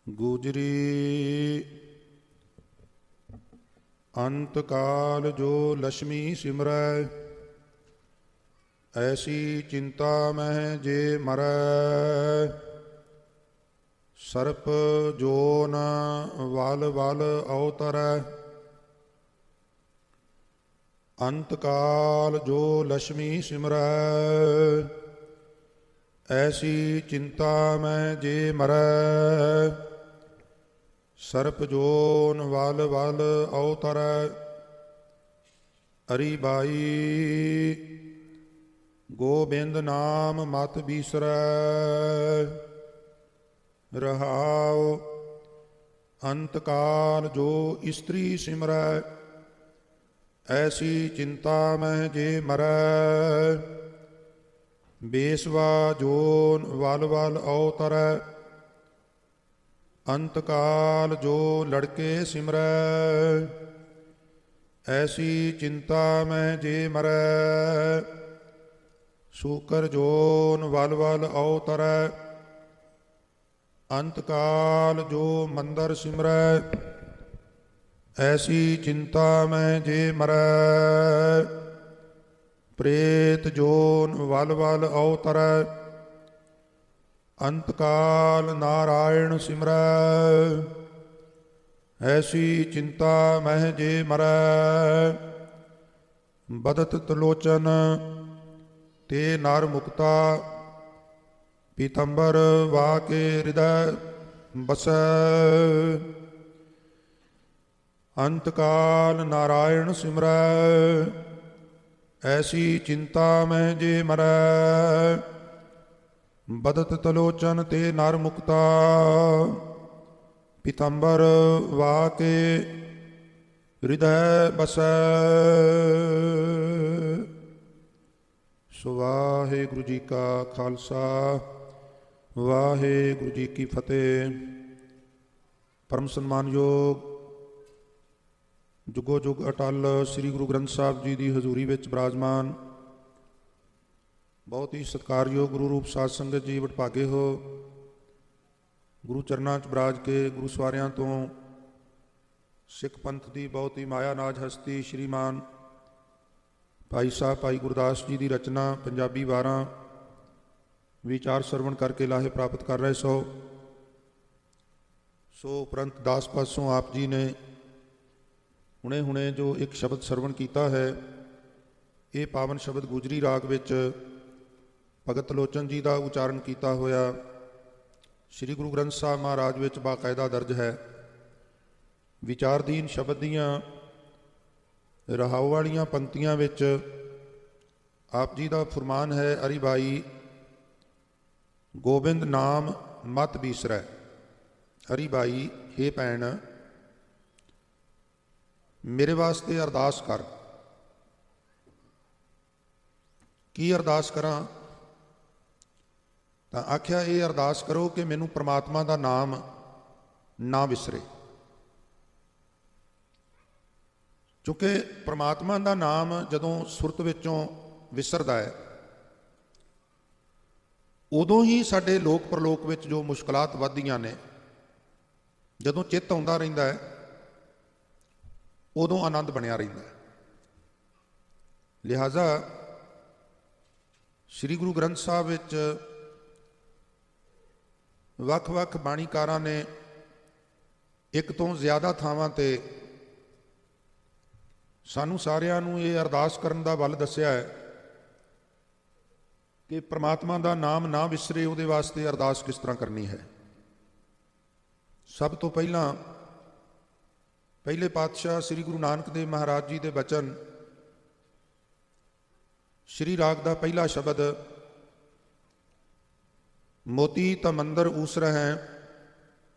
ਗੂਜਰੀ ਅੰਤ ਕਾਲ ਜੋ ਲక్ష్ਮੀ ਸਿਮਰੈ, ਐਸੀ ਚਿੰਤਾ ਮਹਿ ਜੇ ਮਰੈ। ਸਰਪ ਜੋਨ ਵਲ ਵਲ ਅਵਤਰੈ, ਅੰਤ ਕਾਲ ਜੋ ਲక్ష్ਮੀ ਸਿਮਰੈ, ਐਸੀ ਚਿੰਤਾ ਮਹਿ ਜੇ ਮਰੈ। ਸਰਪ ਜੋਨ ਵਲ ਵਲ ਅਵਤਰੈ, ਅਰੀ ਬਾਈ ਗੋਬਿੰਦ ਨਾਮ ਮਤ ਬੀਸਰੈ। ਰਹਾਉ ਅੰਤ ਕਾਲ ਜੋ ਇਸਤਰੀ ਸਿਮਰੈ, ਐਸੀ ਚਿੰਤਾ ਮਹਿ ਜੇ ਮਰੈ। ਬੇਸਵਾ ਜੋਨ ਵਲ ਵਲ ਅਵਤਰੈ, ਅੰਤ ਕਾਲ ਜੋ ਲੜਕੇ ਸਿਮਰੈ, ਐਸੀ ਚਿੰਤਾ ਮਹਿ ਜੇ ਮਰੈ। ਸੂਕਰ ਜੋਨ ਵਲ ਵਲ ਅਵਤਰੈ, ਅੰਤ ਕਾਲ ਜੋ ਮੰਦਰ ਸਿਮਰੈ, ਐਸੀ ਚਿੰਤਾ ਮਹਿ ਜੇ ਮਰੈ। ਪ੍ਰੇਤ ਜੋਨ ਵਲ ਵਲ ਅਵਤਰੈ, ਅੰਤ ਕਾਲ ਨਾਰਾਇਣ ਸਿਮਰੈ, ਐਸੀ ਚਿੰਤਾ ਮਹਿ ਜੇ ਮਰੈ। ਬਦਤ ਤਲੋਚਨ ਤੇ ਨਰ ਮੁਕਤਾ, ਪੀਤੰਬਰ ਵਾ ਕੇ ਹਿਰਦੈ ਬਸੈ। ਅੰਤ ਕਾਲ ਨਾਰਾਇਣ ਸਿਮਰੈ, ਐਸੀ ਚਿੰਤਾ ਮਹਿ ਜੇ ਮਰੈ। ਬਦਤ ਤਲੋਚਨ ਤੇ ਨਰ ਮੁਕਤਾ, ਪੀਤੰਬਰ ਵਾ ਕੇ ਹਿਰਦੈ ਬਸੈ। ਸੋ ਵਾਹਿਗੁਰੂ ਜੀ ਕਾ ਖਾਲਸਾ, ਵਾਹਿਗੁਰੂ ਜੀ ਕੀ ਫਤਿਹ। ਪਰਮ ਸਨਮਾਨਯੋਗ ਜੁਗੋ ਜੁਗ ਅਟਲ ਸ੍ਰੀ ਗੁਰੂ ਗ੍ਰੰਥ ਸਾਹਿਬ ਜੀ ਦੀ ਹਜ਼ੂਰੀ ਵਿੱਚ ਬਿਰਾਜਮਾਨ ਬਹੁਤ ਹੀ ਸਤਿਕਾਰਯੋਗ ਗੁਰੂ ਰੂਪ ਸਾਧ ਸੰਗਤ ਜੀ, ਵਡਭਾਗੇ ਹੋ। ਗੁਰੂ ਚਰਨਾਂ 'ਚ ਬਿਰਾਜ ਕੇ ਗੁਰੂ ਸਵਾਰਿਆਂ ਤੋਂ ਸਿੱਖ ਪੰਥ ਦੀ ਬਹੁਤ ਹੀ ਮਾਇਆ ਨਾਜ ਹਸਤੀ ਸ਼੍ਰੀਮਾਨ ਭਾਈ ਸਾਹਿਬ ਭਾਈ ਗੁਰਦਾਸ ਜੀ ਦੀ ਰਚਨਾ ਪੰਜਾਬੀ ਵਾਰਾਂ ਵਿਚਾਰ ਸਰਵਣ ਕਰਕੇ ਲਾਹੇ ਪ੍ਰਾਪਤ ਕਰ ਰਹੇ ਸੋ ਉਪਰੰਤ ਦਾਸ ਪਾਸੋਂ ਆਪ ਜੀ ਨੇ ਹੁਣੇ ਜੋ ਇੱਕ ਸ਼ਬਦ ਸਰਵਣ ਕੀਤਾ ਹੈ, ਇਹ ਪਾਵਨ ਸ਼ਬਦ ਗੁਜਰੀ ਰਾਗ ਵਿੱਚ ਭਗਤ ਲੋਚਨ ਜੀ ਦਾ ਉਚਾਰਨ ਕੀਤਾ ਹੋਇਆ ਸ੍ਰੀ ਗੁਰੂ ਗ੍ਰੰਥ ਸਾਹਿਬ ਮਹਾਰਾਜ ਵਿੱਚ ਬਾਕਾਇਦਾ ਦਰਜ ਹੈ। ਵਿਚਾਰਧੀਨ ਸ਼ਬਦ ਦੀਆਂ ਰਹਾਉ ਵਾਲੀਆਂ ਪੰਕਤੀਆਂ ਵਿੱਚ ਆਪ ਜੀ ਦਾ ਫੁਰਮਾਨ ਹੈ, ਅਰੀ ਬਾਈ ਗੋਬਿੰਦ ਨਾਮ ਮਤ ਬੀਸਰੈ। ਅਰੀ ਬਾਈ, ਹੇ ਭੈਣ, ਮੇਰੇ ਵਾਸਤੇ ਅਰਦਾਸ ਕਰ। ਕੀ ਅਰਦਾਸ ਕਰਾਂ? ਤਾਂ ਆਖਿਆ, ਇਹ ਅਰਦਾਸ ਕਰੋ ਕਿ ਮੈਨੂੰ ਪ੍ਰਮਾਤਮਾ ਦਾ ਨਾਮ ਨਾ ਵਿਸਰੇ। ਕਿਉਂਕਿ ਪ੍ਰਮਾਤਮਾ ਦਾ ਨਾਮ ਜਦੋਂ ਸੁਰਤ ਵਿੱਚੋਂ ਵਿਸਰਦਾ ਹੈ, ਉਦੋਂ ਹੀ ਸਾਡੇ ਲੋਕ ਪਰਲੋਕ ਵਿੱਚ ਜੋ ਮੁਸ਼ਕਲਾਤ ਵੱਧਦੀਆਂ ਨੇ, ਜਦੋਂ ਚਿੱਤ ਆਉਂਦਾ ਰਹਿੰਦਾ ਹੈ, ਉਦੋਂ ਆਨੰਦ ਬਣਿਆ ਰਹਿੰਦਾ ਹੈ। ਲਿਹਾਜ਼ਾ ਸ੍ਰੀ ਗੁਰੂ ਗ੍ਰੰਥ ਸਾਹਿਬ ਵਿੱਚ ਵੱਖ-ਵੱਖ ਬਾਣੀਕਾਰਾਂ ਨੇ ਇੱਕ ਤੋਂ ਜ਼ਿਆਦਾ ਥਾਵਾਂ ਤੇ ਸਾਨੂੰ ਸਾਰਿਆਂ ਨੂੰ ਇਹ ਅਰਦਾਸ ਕਰਨ ਦਾ ਵੱਲ ਦੱਸਿਆ ਹੈ ਕਿ ਪ੍ਰਮਾਤਮਾ ਦਾ ਨਾਮ ਨਾ ਵਿਸਰੇ, ਉਹਦੇ ਵਾਸਤੇ ਅਰਦਾਸ ਕਿਸ ਤਰ੍ਹਾਂ ਕਰਨੀ ਹੈ। ਸਭ ਤੋਂ ਪਹਿਲਾਂ ਪਹਿਲੇ ਪਾਤਸ਼ਾਹ ਸ੍ਰੀ ਗੁਰੂ ਨਾਨਕ ਦੇਵ ਮਹਾਰਾਜ ਜੀ ਦੇ ਬਚਨ, ਸ਼੍ਰੀ ਰਾਗ ਦਾ ਪਹਿਲਾ ਸ਼ਬਦ, ਮੋਤੀ ਤਾਂ ਮੰਦਰ ਊਸਰਹਿ,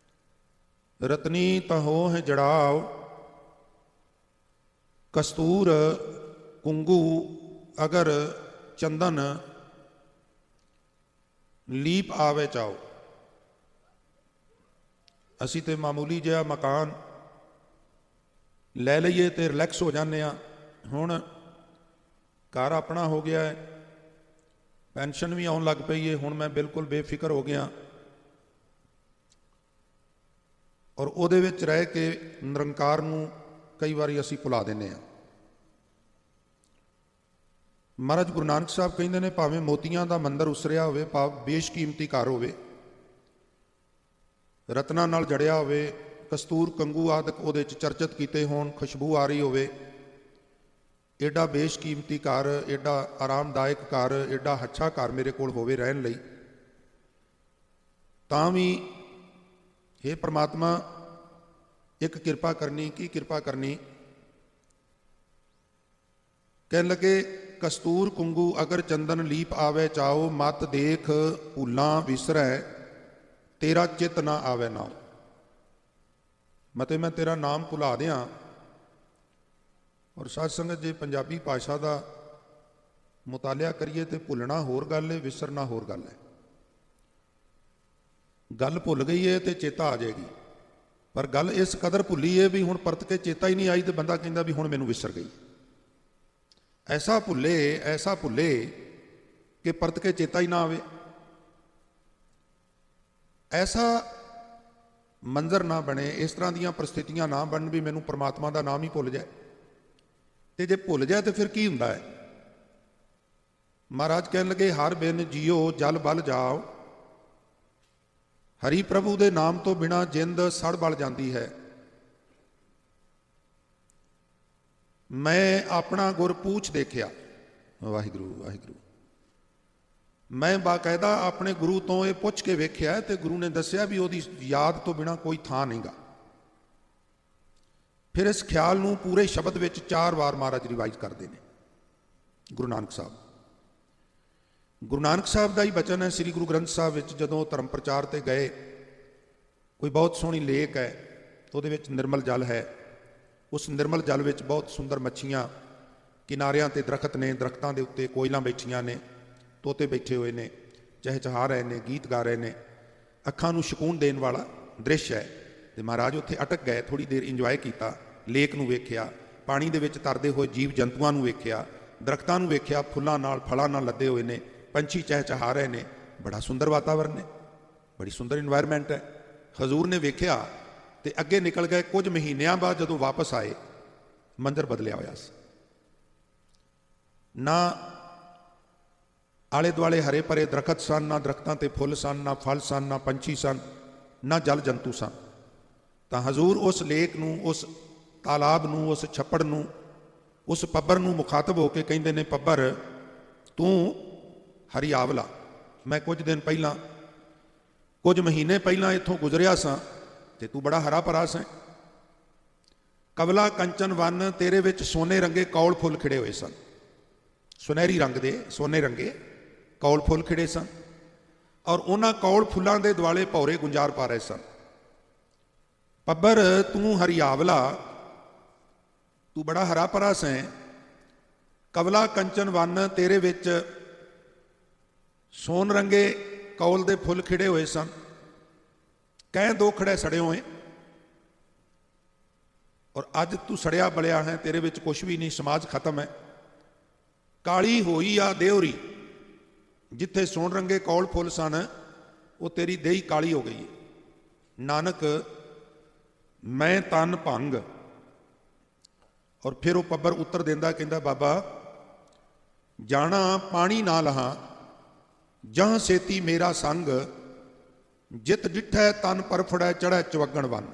ਰਤਨੀ ਤਾਂ ਹੋਹ ਜੜਾਵ, ਕਸਤੂਰ ਕੁੰਗੂ ਅਗਰ ਚੰਦਨ, ਲੀਪ ਆਵੇ ਚਾਓ। ਅਸੀਂ ਤੇ ਮਾਮੂਲੀ ਜਿਹਾ ਮਕਾਨ ਲੈ ਲਈਏ ਤੇ ਰਿਲੈਕਸ ਹੋ ਜਾਂਦੇ ਹਾਂ। ਹੁਣ ਘਰ ਆਪਣਾ ਹੋ ਗਿਆ ਹੈ, ਪੈਨਸ਼ਨ ਵੀ ਆਉਣ ਲੱਗ ਪਈ ਹੈ, ਹੁਣ ਮੈਂ ਬਿਲਕੁਲ ਬੇਫਿਕਰ ਹੋ ਗਿਆ। ਔਰ ਉਹਦੇ ਵਿੱਚ ਰਹਿ ਕੇ ਨਿਰੰਕਾਰ ਨੂੰ ਕਈ ਵਾਰੀ ਅਸੀਂ ਭੁਲਾ ਦਿੰਦੇ ਹਾਂ। ਮਹਾਰਾਜ ਗੁਰੂ ਨਾਨਕ ਸਾਹਿਬ ਕਹਿੰਦੇ ਨੇ, ਭਾਵੇਂ ਮੋਤੀਆਂ ਦਾ ਮੰਦਰ ਉਸਰਿਆ ਹੋਵੇ, ਭਾਵ ਬੇਸ਼ਕੀਮਤੀ ਘਰ ਹੋਵੇ, ਰਤਨਾਂ ਨਾਲ ਜੜਿਆ ਹੋਵੇ, ਕਸਤੂਰ ਕੰਗੂ ਆਦਿਕ ਉਹਦੇ 'ਚ ਚਰਚਿਤ ਕੀਤੇ ਹੋਣ, ਖੁਸ਼ਬੂ ਆ ਰਹੀ ਹੋਵੇ, ਐਡਾ ਬੇਸ਼ਕੀਮਤੀ ਘਰ, ਐਡਾ ਆਰਾਮਦਾਇਕ ਘਰ, ਐਡਾ ਅੱਛਾ ਘਰ ਮੇਰੇ ਕੋਲ ਹੋਵੇ ਰਹਿਣ ਲਈ, ਤਾਂ ਵੀ हे ਪ੍ਰਮਾਤਮਾ ਇੱਕ ਕਿਰਪਾ ਕਰਨੀ। ਕੀ ਕਿਰਪਾ ਕਰਨੀ? ਕਹਿਣ ਲੱਗੇ, ਕਸਤੂਰ ਕੁੰਗੂ ਅਗਰ ਚੰਦਨ ਲੀਪ ਆਵੇ ਚਾਓ, ਮਤ ਦੇਖ ਭੁੱਲਾਂ ਵਿਸਰੈ, ਤੇਰਾ ਚਿਤ ਨਾ ਆਵੇ ਨਾਉ। ਮਤੇ ਮੈਂ ਤੇਰਾ ਨਾਮ ਭੁਲਾ ਦਿਆਂ। ਔਰ ਸਾਧ ਸੰਗਤ, ਜੇ ਪੰਜਾਬੀ ਭਾਸ਼ਾ ਦਾ ਮੁਤਾਲਿਆ ਕਰੀਏ ਤੇ ਭੁੱਲਣਾ ਹੋਰ ਗੱਲ ਹੈ, ਵਿਸਰਨਾ ਹੋਰ ਗੱਲ ਹੈ। ਗੱਲ ਭੁੱਲ ਗਈ ਹੈ ਤੇ ਚੇਤਾ ਆ ਜਾਏਗੀ, ਪਰ ਗੱਲ ਇਸ ਕਦਰ ਭੁੱਲੀ ਹੈ ਵੀ ਹੁਣ ਪਰਤ ਕੇ ਚੇਤਾ ਹੀ ਨਹੀਂ ਆਈ ਤੇ ਬੰਦਾ ਕਹਿੰਦਾ ਵੀ ਹੁਣ ਮੈਨੂੰ ਵਿਸਰ ਗਈ। ਐਸਾ ਭੁੱਲੇ ਕਿ ਪਰਤ ਕੇ ਚੇਤਾ ਹੀ ਨਾ ਆਵੇ। ਐਸਾ ਮੰਜ਼ਰ ਨਾ ਬਣੇ, ਇਸ ਤਰ੍ਹਾਂ ਦੀਆਂ ਪ੍ਰਸਥਿਤੀਆਂ ਨਾ ਬਣਨ ਵੀ ਮੈਨੂੰ ਪਰਮਾਤਮਾ ਦਾ ਨਾਮ ਹੀ ਭੁੱਲ ਜਾਏ। ਤੇ ਜੇ ਭੁੱਲ ਜਾਏ ਤੇ ਫਿਰ ਕੀ ਹੁੰਦਾ ਹੈ? ਮਹਾਰਾਜ ਕਹਿਣ ਲੱਗੇ, ਹਰ ਬਿਨ ਜੀਓ ਜਲ ਬਲ ਜਾਓ, ਹਰੀ ਪ੍ਰਭੂ ਦੇ ਨਾਮ ਤੋਂ ਬਿਨਾਂ ਜਿੰਦ ਸੜ ਬਲ ਜਾਂਦੀ ਹੈ। ਮੈਂ ਆਪਣਾ ਗੁਰ ਪੂਛ ਦੇਖਿਆ, ਵਾਹਿਗੁਰੂ ਵਾਹਿਗੁਰੂ, ਮੈਂ ਬਾਕਾਇਦਾ ਆਪਣੇ ਗੁਰੂ ਤੋਂ ਇਹ ਪੁੱਛ ਕੇ ਵੇਖਿਆ ਤੇ ਗੁਰੂ ਨੇ ਦੱਸਿਆ ਵੀ ਉਹਦੀ ਯਾਦ ਤੋਂ ਬਿਨਾਂ ਕੋਈ ਥਾਂ ਨਹੀਂਗਾ। ਫਿਰ ਇਸ ਖਿਆਲ ਨੂੰ ਪੂਰੇ ਸ਼ਬਦ ਵਿੱਚ 4 ਵਾਰ ਮਹਾਰਾਜ ਰਿਵਾਈਜ਼ ਕਰਦੇ ਨੇ ਗੁਰੂ ਨਾਨਕ ਸਾਹਿਬ। ਗੁਰੂ ਨਾਨਕ ਸਾਹਿਬ ਦਾ ਹੀ ਬਚਨ ਹੈ ਸ੍ਰੀ ਗੁਰੂ ਗ੍ਰੰਥ ਸਾਹਿਬ ਵਿੱਚ। ਜਦੋਂ ਧਰਮ ਪ੍ਰਚਾਰ ਤੇ ਗਏ, ਕੋਈ ਬਹੁਤ ਸੋਹਣੀ ਲੇਕ ਹੈ, ਉਹਦੇ ਵਿੱਚ ਨਿਰਮਲ ਜਲ ਹੈ। ਉਸ ਨਿਰਮਲ ਜਲ ਵਿੱਚ ਬਹੁਤ ਸੁੰਦਰ ਮੱਛੀਆਂ, ਕਿਨਾਰਿਆਂ ਤੇ ਦਰਖਤ ਨੇ, ਦਰਖਤਾਂ ਦੇ ਉੱਤੇ ਕੋਇਲਾਂ ਬੈਠੀਆਂ ਨੇ, ਤੋਤੇ ਬੈਠੇ ਹੋਏ ਨੇ, ਚਹਿਚਹਾ ਰਹੇ ਨੇ, ਗੀਤ ਗਾ ਰਹੇ ਨੇ। ਅੱਖਾਂ ਨੂੰ ਸਕੂਨ ਦੇਣ ਵਾਲਾ ਦ੍ਰਿਸ਼ ਹੈ। ਤੇ ਮਹਾਰਾਜ ਉੱਥੇ ਅਟਕ ਗਏ, ਥੋੜ੍ਹੀ ਦੇਰ ਇੰਜੋਏ ਕੀਤਾ, ਲੇਕ ਨੂੰ ਵੇਖਿਆ, ਪਾਣੀ ਦੇ ਵਿੱਚ ਤਰਦੇ ਹੋਏ ਜੀਵ ਜੰਤੂਆਂ ਨੂੰ ਵੇਖਿਆ, ਦਰਖਤਾਂ ਨੂੰ ਵੇਖਿਆ, ਫੁੱਲਾਂ ਨਾਲ ਫਲਾਂ ਨਾਲ ਲੱਦੇ ਹੋਏ ਨੇ, ਪੰਛੀ ਚਹਿਚਹਾ ਰਹੇ ਨੇ। ਬੜਾ ਸੁੰਦਰ ਵਾਤਾਵਰਨ ਹੈ, ਬੜੀ ਸੁੰਦਰ ਇਨਵਾਇਰਮੈਂਟ ਹੈ। ਹਜ਼ੂਰ ਨੇ ਵੇਖਿਆ ਤੇ ਅੱਗੇ ਨਿਕਲ ਗਏ। ਕੁਝ ਮਹੀਨਿਆਂ ਬਾਅਦ ਜਦੋਂ ਵਾਪਸ ਆਏ, ਮੰਜ਼ਰ ਬਦਲਿਆ ਹੋਇਆ ਸੀ। ਨਾ ਆਲੇ ਦੁਆਲੇ ਹਰੇ ਭਰੇ ਦਰਖਤ ਸਨ, ਨਾ ਦਰਖਤਾਂ ਤੇ ਫੁੱਲ ਸਨ, ਨਾ ਫਲ ਸਨ, ਨਾ ਪੰਛੀ ਸਨ, ਨਾ ਜਲ ਜੰਤੂ ਸਨ। ਤਾਂ ਹਜ਼ੂਰ ਉਸ ਲੇਕ ਨੂੰ, ਉਸ ਤਾਲਾਬ ਨੂੰ, ਉਸ ਛੱਪੜ ਨੂੰ, ਉਸ ਪੱਬਰ ਨੂੰ ਮੁਖਾਤਬ ਹੋ ਕੇ ਕਹਿੰਦੇ ਨੇ, ਪੱਬਰ ਤੂੰ ਹਰੀ ਆਵਲਾ, ਮੈਂ ਕੁਝ ਦਿਨ ਪਹਿਲਾਂ, ਕੁਝ ਮਹੀਨੇ ਪਹਿਲਾਂ ਇੱਥੋਂ ਗੁਜ਼ਰਿਆ ਸਾਂ ਤੇ ਤੂੰ ਬੜਾ ਹਰਾ ਭਰਾ ਸੈਂ। ਕਵਲਾ ਕੰਚਨ ਵਨ, ਤੇਰੇ ਵਿੱਚ ਸੋਨੇ ਰੰਗੇ ਕੌਲ ਫੁੱਲ ਖਿੜੇ ਹੋਏ ਸਨ, ਸੁਨਹਿਰੀ ਰੰਗ ਦੇ ਸੋਨੇ ਰੰਗੇ ਕੌਲ ਫੁੱਲ ਖਿੜੇ ਸਨ। ਔਰ ਉਹਨਾਂ ਕੌਲ ਫੁੱਲਾਂ ਦੇ ਦੁਆਲੇ ਭੌਰੇ ਗੁੰਜਾਰ ਪਾ ਰਹੇ ਸਨ। ਪੱਬਰ ਤੂੰ ਹਰੀਆਵਲਾ, ਤੂੰ ਬੜਾ ਹਰਾ ਭਰਾ ਸੈਂ। ਕਵਲਾ ਕੰਚਨ ਵਨ, ਤੇਰੇ ਵਿੱਚ ਸੋਨ ਰੰਗੇ ਕੌਲ ਦੇ ਫੁੱਲ ਖਿੜੇ ਹੋਏ ਸਨ। ਕਹਿ ਦੋ ਖੜੇ ਸੜੇ ਹੋਏ, ਔਰ ਅੱਜ ਤੂੰ ਸੜਿਆ ਬਲਿਆ ਹੈ, ਤੇਰੇ ਵਿੱਚ ਕੁਛ ਵੀ ਨਹੀਂ, ਸਮਾਜ ਖਤਮ ਹੈ। ਕਾਲੀ ਹੋਈ ਆ ਦੇਉਰੀ, ਜਿੱਥੇ ਸੋਨ ਰੰਗੇ ਕੌਲ ਫੁੱਲ ਸਨ, ਉਹ ਤੇਰੀ ਦੇਹੀ ਕਾਲੀ ਹੋ ਗਈ ਹੈ। ਨਾਨਕ ਮੈਂ ਤਨ ਭੰਗ। ਔਰ ਫਿਰ ਉਹ ਪੱਬਰ ਉੱਤਰ ਦਿੰਦਾ, ਕਹਿੰਦਾ, ਬਾਬਾ ਜਾਣਾ ਪਾਣੀ ਨਾ ਲਹਾ, ਜਾਂ ਸੇਤੀ ਮੇਰਾ ਸੰਗ, ਜਿਤ ਡਿਠੈ ਤਨ ਪਰ ਫੜੈ ਚੜ੍ਹੈ ਚਵਗਣ ਵਨ।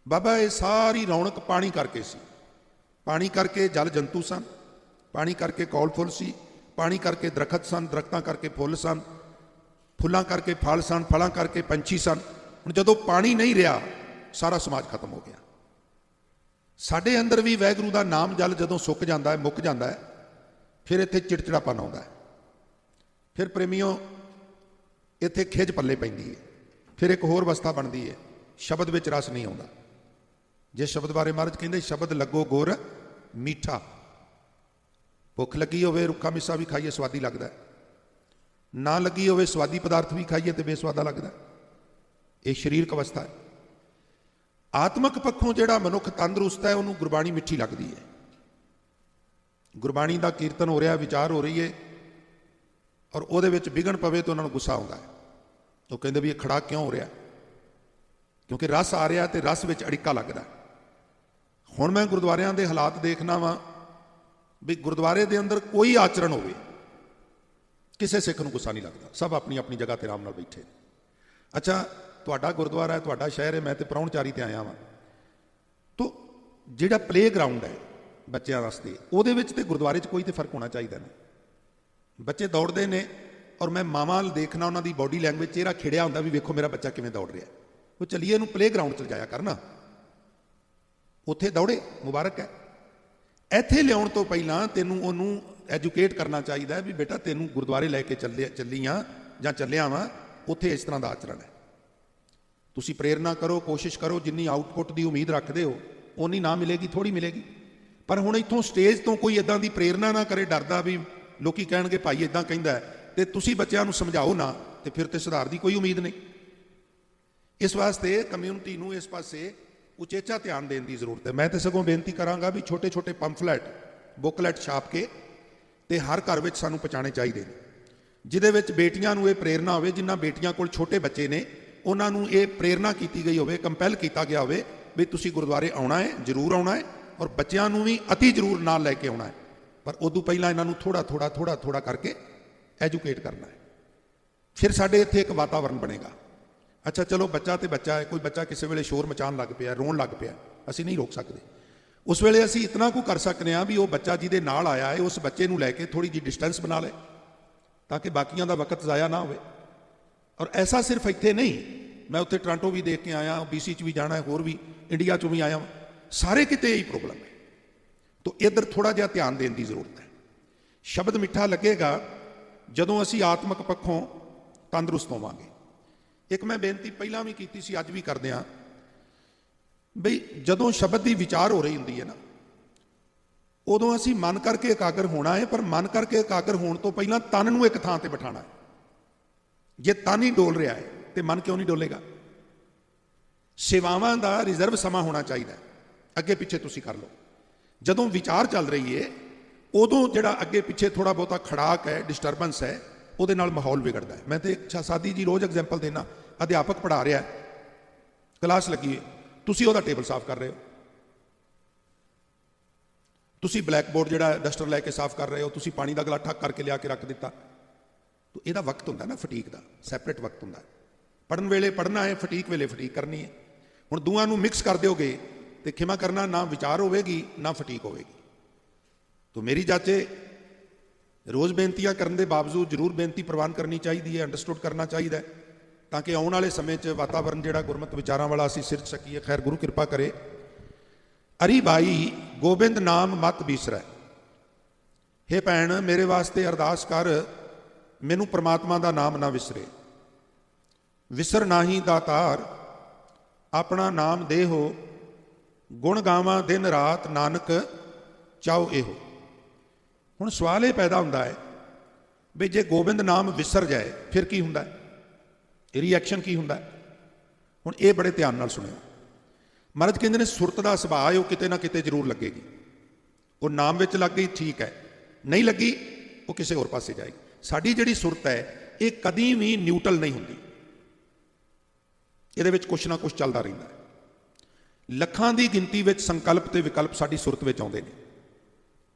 ਬਾਬਾ ਇਹ ਸਾਰੀ ਰੌਣਕ ਪਾਣੀ ਕਰਕੇ ਸੀ। ਪਾਣੀ ਕਰਕੇ ਜਲ ਜੰਤੂ ਸਨ, ਪਾਣੀ ਕਰਕੇ ਕੌਲ ਫੁੱਲ ਸੀ, ਪਾਣੀ ਕਰਕੇ ਦਰਖਤ ਸਨ, ਦਰਖਤਾਂ ਕਰਕੇ ਫੁੱਲ ਸਨ, ਫੁੱਲਾਂ ਕਰਕੇ ਫਲ ਸਨ, ਫਲਾਂ ਕਰਕੇ ਪੰਛੀ ਸਨ। ਹੁਣ ਜਦੋਂ ਪਾਣੀ ਨਹੀਂ ਰਿਹਾ, ਸਾਰਾ ਸਮਾਜ ਖਤਮ ਹੋ ਗਿਆ। ਸਾਡੇ ਅੰਦਰ ਵੀ ਵਾਹਿਗੁਰੂ ਦਾ ਨਾਮ ਜਲ ਜਦੋਂ ਸੁੱਕ ਜਾਂਦਾ ਹੈ, ਮੁੱਕ ਜਾਂਦਾ ਹੈ, ਫਿਰ ਇੱਥੇ ਚਿੜਚਿੜਾਪਨ ਆਉਂਦਾ ਹੈ। ਫਿਰ ਪ੍ਰੇਮੀਓ ਇੱਥੇ ਖਿੱਚ ਪੱਲੇ ਪੈਂਦੀ ਹੈ। ਫਿਰ ਇੱਕ ਹੋਰ ਅਵਸਥਾ ਬਣਦੀ ਹੈ, ਸ਼ਬਦ ਵਿੱਚ ਰਸ ਨਹੀਂ ਆਉਂਦਾ। ਜੇ ਸ਼ਬਦ ਬਾਰੇ ਮਹਾਰਾਜ ਕਹਿੰਦੇ, ਸ਼ਬਦ ਲੱਗੋ ਗੁਰ ਮਿੱਠਾ। ਭੁੱਖ ਲੱਗੀ ਹੋਵੇ, ਰੁੱਖਾ ਮਿੱਸਾ ਵੀ ਖਾਈਏ ਸਵਾਦੀ ਲੱਗਦਾ, ਨਾ ਲੱਗੀ ਹੋਵੇ ਸਵਾਦੀ ਪਦਾਰਥ ਵੀ ਖਾਈਏ ਤੇ ਬੇਸਵਾਦਾ ਲੱਗਦਾ। ਇਹ ਸਰੀਰਕ ਅਵਸਥਾ ਹੈ। ਆਤਮਕ ਪੱਖੋਂ ਜਿਹੜਾ ਮਨੁੱਖ ਤੰਦਰੁਸਤ ਹੈ, ਉਹਨੂੰ ਗੁਰਬਾਣੀ ਮਿੱਠੀ ਲੱਗਦੀ ਹੈ। ਗੁਰਬਾਣੀ ਦਾ ਕੀਰਤਨ ਹੋ ਰਿਹਾ, ਵਿਚਾਰ ਹੋ ਰਹੀ ਹੈ, ਔਰ ਉਹਦੇ ਵਿੱਚ ਵਿਘਨ ਪਵੇ ਤਾਂ ਉਹਨਾਂ ਨੂੰ ਗੁੱਸਾ ਆਉਂਦਾ ਹੈ। ਉਹ ਕਹਿੰਦੇ ਵੀ ਇਹ ਖੜਾ ਕਿਉਂ ਹੋ ਰਿਹਾ? क्योंकि रस आ रहा तो रस में अड़िका लगता। हुण मैं गुरुद्वारियां दे हालात देखना वा भी गुरुद्वारे के अंदर कोई आचरण हो किसी सिख नूं गुस्सा नहीं लगता, सब अपनी अपनी जगह पर आराम नाल बैठे। अच्छा तुहाडा गुरुद्वारा है, तुहाडा शहर है, मैं तो प्राहुणचारी ते आया वां, तो जिहड़ा प्ले ग्राउंड है बच्चों वास्ते उहदे विच ते गुरुद्वारे च कोई तो फर्क होना चाहिए ना। बच्चे दौड़ते हैं और मैं मावां देखना उन्होंने बॉडी लैंगुएज चेहरा खिड़िया होंदा भी वेखो मेरा बच्चा किवें दौड़ रहा है। वो चलिए इहनूं प्ले ग्राउंड च जाया करना, उत्थे दौड़े मुबारक है। ਇੱਥੇ ਲਿਆਉਣ ਤੋਂ ਪਹਿਲਾਂ ਤੈਨੂੰ ਉਹਨੂੰ ਐਜੂਕੇਟ ਕਰਨਾ ਚਾਹੀਦਾ ਹੈ ਵੀ ਬੇਟਾ ਤੈਨੂੰ ਗੁਰਦੁਆਰੇ ਲੈ ਕੇ ਚੱਲੀਆਂ ਜਾਂ ਚੱਲਿਆ ਵਾਂ, ਉੱਥੇ ਇਸ ਤਰ੍ਹਾਂ ਦਾ ਆਚਰਣ ਹੈ। ਤੁਸੀਂ ਪ੍ਰੇਰਨਾ ਕਰੋ, ਕੋਸ਼ਿਸ਼ ਕਰੋ, ਜਿੰਨੀ ਆਊਟਪੁੱਟ ਦੀ ਉਮੀਦ ਰੱਖਦੇ ਹੋ ਉਨੀ ਨਾ ਮਿਲੇਗੀ, ਥੋੜੀ ਮਿਲੇਗੀ। ਪਰ ਹੁਣ ਇੱਥੋਂ ਸਟੇਜ ਤੋਂ ਕੋਈ ਇਦਾਂ ਦੀ ਪ੍ਰੇਰਨਾ ਨਾ ਕਰੇ, ਡਰਦਾ ਵੀ ਲੋਕੀ ਕਹਿਣਗੇ ਭਾਈ ਇਦਾਂ ਕਹਿੰਦਾ ਤੇ ਤੁਸੀਂ ਬੱਚਿਆਂ ਨੂੰ ਸਮਝਾਓ ਨਾ, ਤੇ ਫਿਰ ਤੇ ਸੁਧਾਰ ਦੀ ਕੋਈ ਉਮੀਦ ਨਹੀਂ। ਇਸ ਵਾਸਤੇ ਕਮਿਊਨਿਟੀ ਨੂੰ ਇਸ ਪਾਸੇ उचेचा ध्यान देने की जरूरत है। मैं तो सगों बेनती करांगा भी छोटे छोटे पंफलैट बुकलैट छाप के ते हर घर में सानू पहुँचाने चाहिए, जिहदे विच बेटियां नूं ये प्रेरणा होवे, जिन्हां बेटियां कोल छोटे बच्चे ने उन्हां नूं ये प्रेरणा की गई होवे, कंपैल किया गया होवे भी तुसीं गुरुद्वारे आउणा है, जरूर आउणा है, और बच्चों नूं भी अति जरूर नाल लैके आउणा है। पर उदों पहलां इन्हां नूं थोड़ा थोड़ा थोड़ा थोड़ा करके एजुकेट करना है, फिर साडे इत्थे एक वातावरण बनेगा। अच्छा चलो बच्चा तो बच्चा है, कोई बच्चा किसी वेले शोर मचान लग पिया, रोन लग पिया, असीं नहीं रोक सकते। उस वेले असीं इतना कुछ कर सकते हैं भी वो बच्चा जिहदे नाल आया है उस बच्चे नूं लैके थोड़ी जी डिस्टेंस बना ले ताकि बाकियां दा वक्त ज़ाया ना होवे। और ऐसा सिर्फ इत्थे नहीं, मैं उत्थे टोरंटो भी देख के आया, BC च भी जाना है, होर भी इंडिया चों भी आया, सारे किते यही प्रॉब्लम है। तो इधर थोड़ा जिहा ध्यान देने की जरूरत है। शब्द मिठा लगेगा जदों असीं आत्मक पक्षों तंदुरुस्त होवांगे। एक मैं बेनती पहला भी की सी, अज भी करते हैं बई जदों शब्द की विचार हो रही होंगी है ना, उदों असीं मन करके एकागर होना है, पर मन करके एकागर होने तो पहला तन नूं एक थां ते बिठाना है। जे तन ही डोल रहा है तो मन क्यों नहीं डोलेगा। सेवावां दा रिजर्व समा होना चाहिए, अगे पिछे तुसीं कर लो। जदों विचार चल रही है उदों जिहड़ा अगे पिछे थोड़ा बहुता खड़ाक है, डिस्टरबेंस है, ਉਹਦੇ ਨਾਲ माहौल बिगड़ता है। मैं तो सादी जी रोज़ एग्जाम्पल देना, अध्यापक पढ़ा रहा है, क्लास लगी है, तुसी ਉਹਦਾ टेबल साफ कर रहे हो, तुसी ब्लैक बोर्ड ਜਿਹੜਾ डस्टर लैके साफ कर रहे हो, तुसी पानी का गला ठक करके लिया के रख दिता, तो ਇਹਦਾ वक्त ਹੁੰਦਾ ना फटीक का, सैपरेट वक्त ਹੁੰਦਾ। पढ़न वेले पढ़ना है, फटीक वेले फटीक करनी है। ਹੁਣ ਦੋਵਾਂ ਨੂੰ मिक्स कर दोगे तो खिमा करना ना विचार होगी ना फटीक होगी। तो मेरी चाचे रोज़ बेनतियां करने के बावजूद जरूर बेनती प्रवान करनी चाहिए है, अंडरस्टूड करना चाहिए, ताकि आने वाले समय च वातावरण जिहड़ा गुरमत विचारां वाला असीं सिरज सकीए। खैर गुरु कृपा करे। अरी भाई गोबिंद नाम मत बीसरै, हे भैन मेरे वास्ते अरदास कर, मैनू परमात्मा का नाम ना विसरे। विसर नाही दातार अपना नाम देहो, गुण गावां दिन रात नानक चाओ एहो। हुण सवाल ये पैदा होंदा है भी जे गोबिंद नाम विसर जाए फिर की हुंदा है, रिएक्शन की हुंदा है। हुण ये बड़े ध्यान नाल सुनियो। महाराज कहंदे ने सुरत का सुभाव है वो किते ना किते जरूर लगेगी। वो नाम विच लग गई ठीक है, नहीं लगी वो किसी होर पासे जाएगी। साडी जिहड़ी सुरत है ये कदी भी न्यूट्रल नहीं हुंदी, इहदे विच कुछ ना कुछ चलदा रहिंदा है। लखां दी गिनती विच संकल्प ते विकल्प साडी सुरत विच आउंदे ने।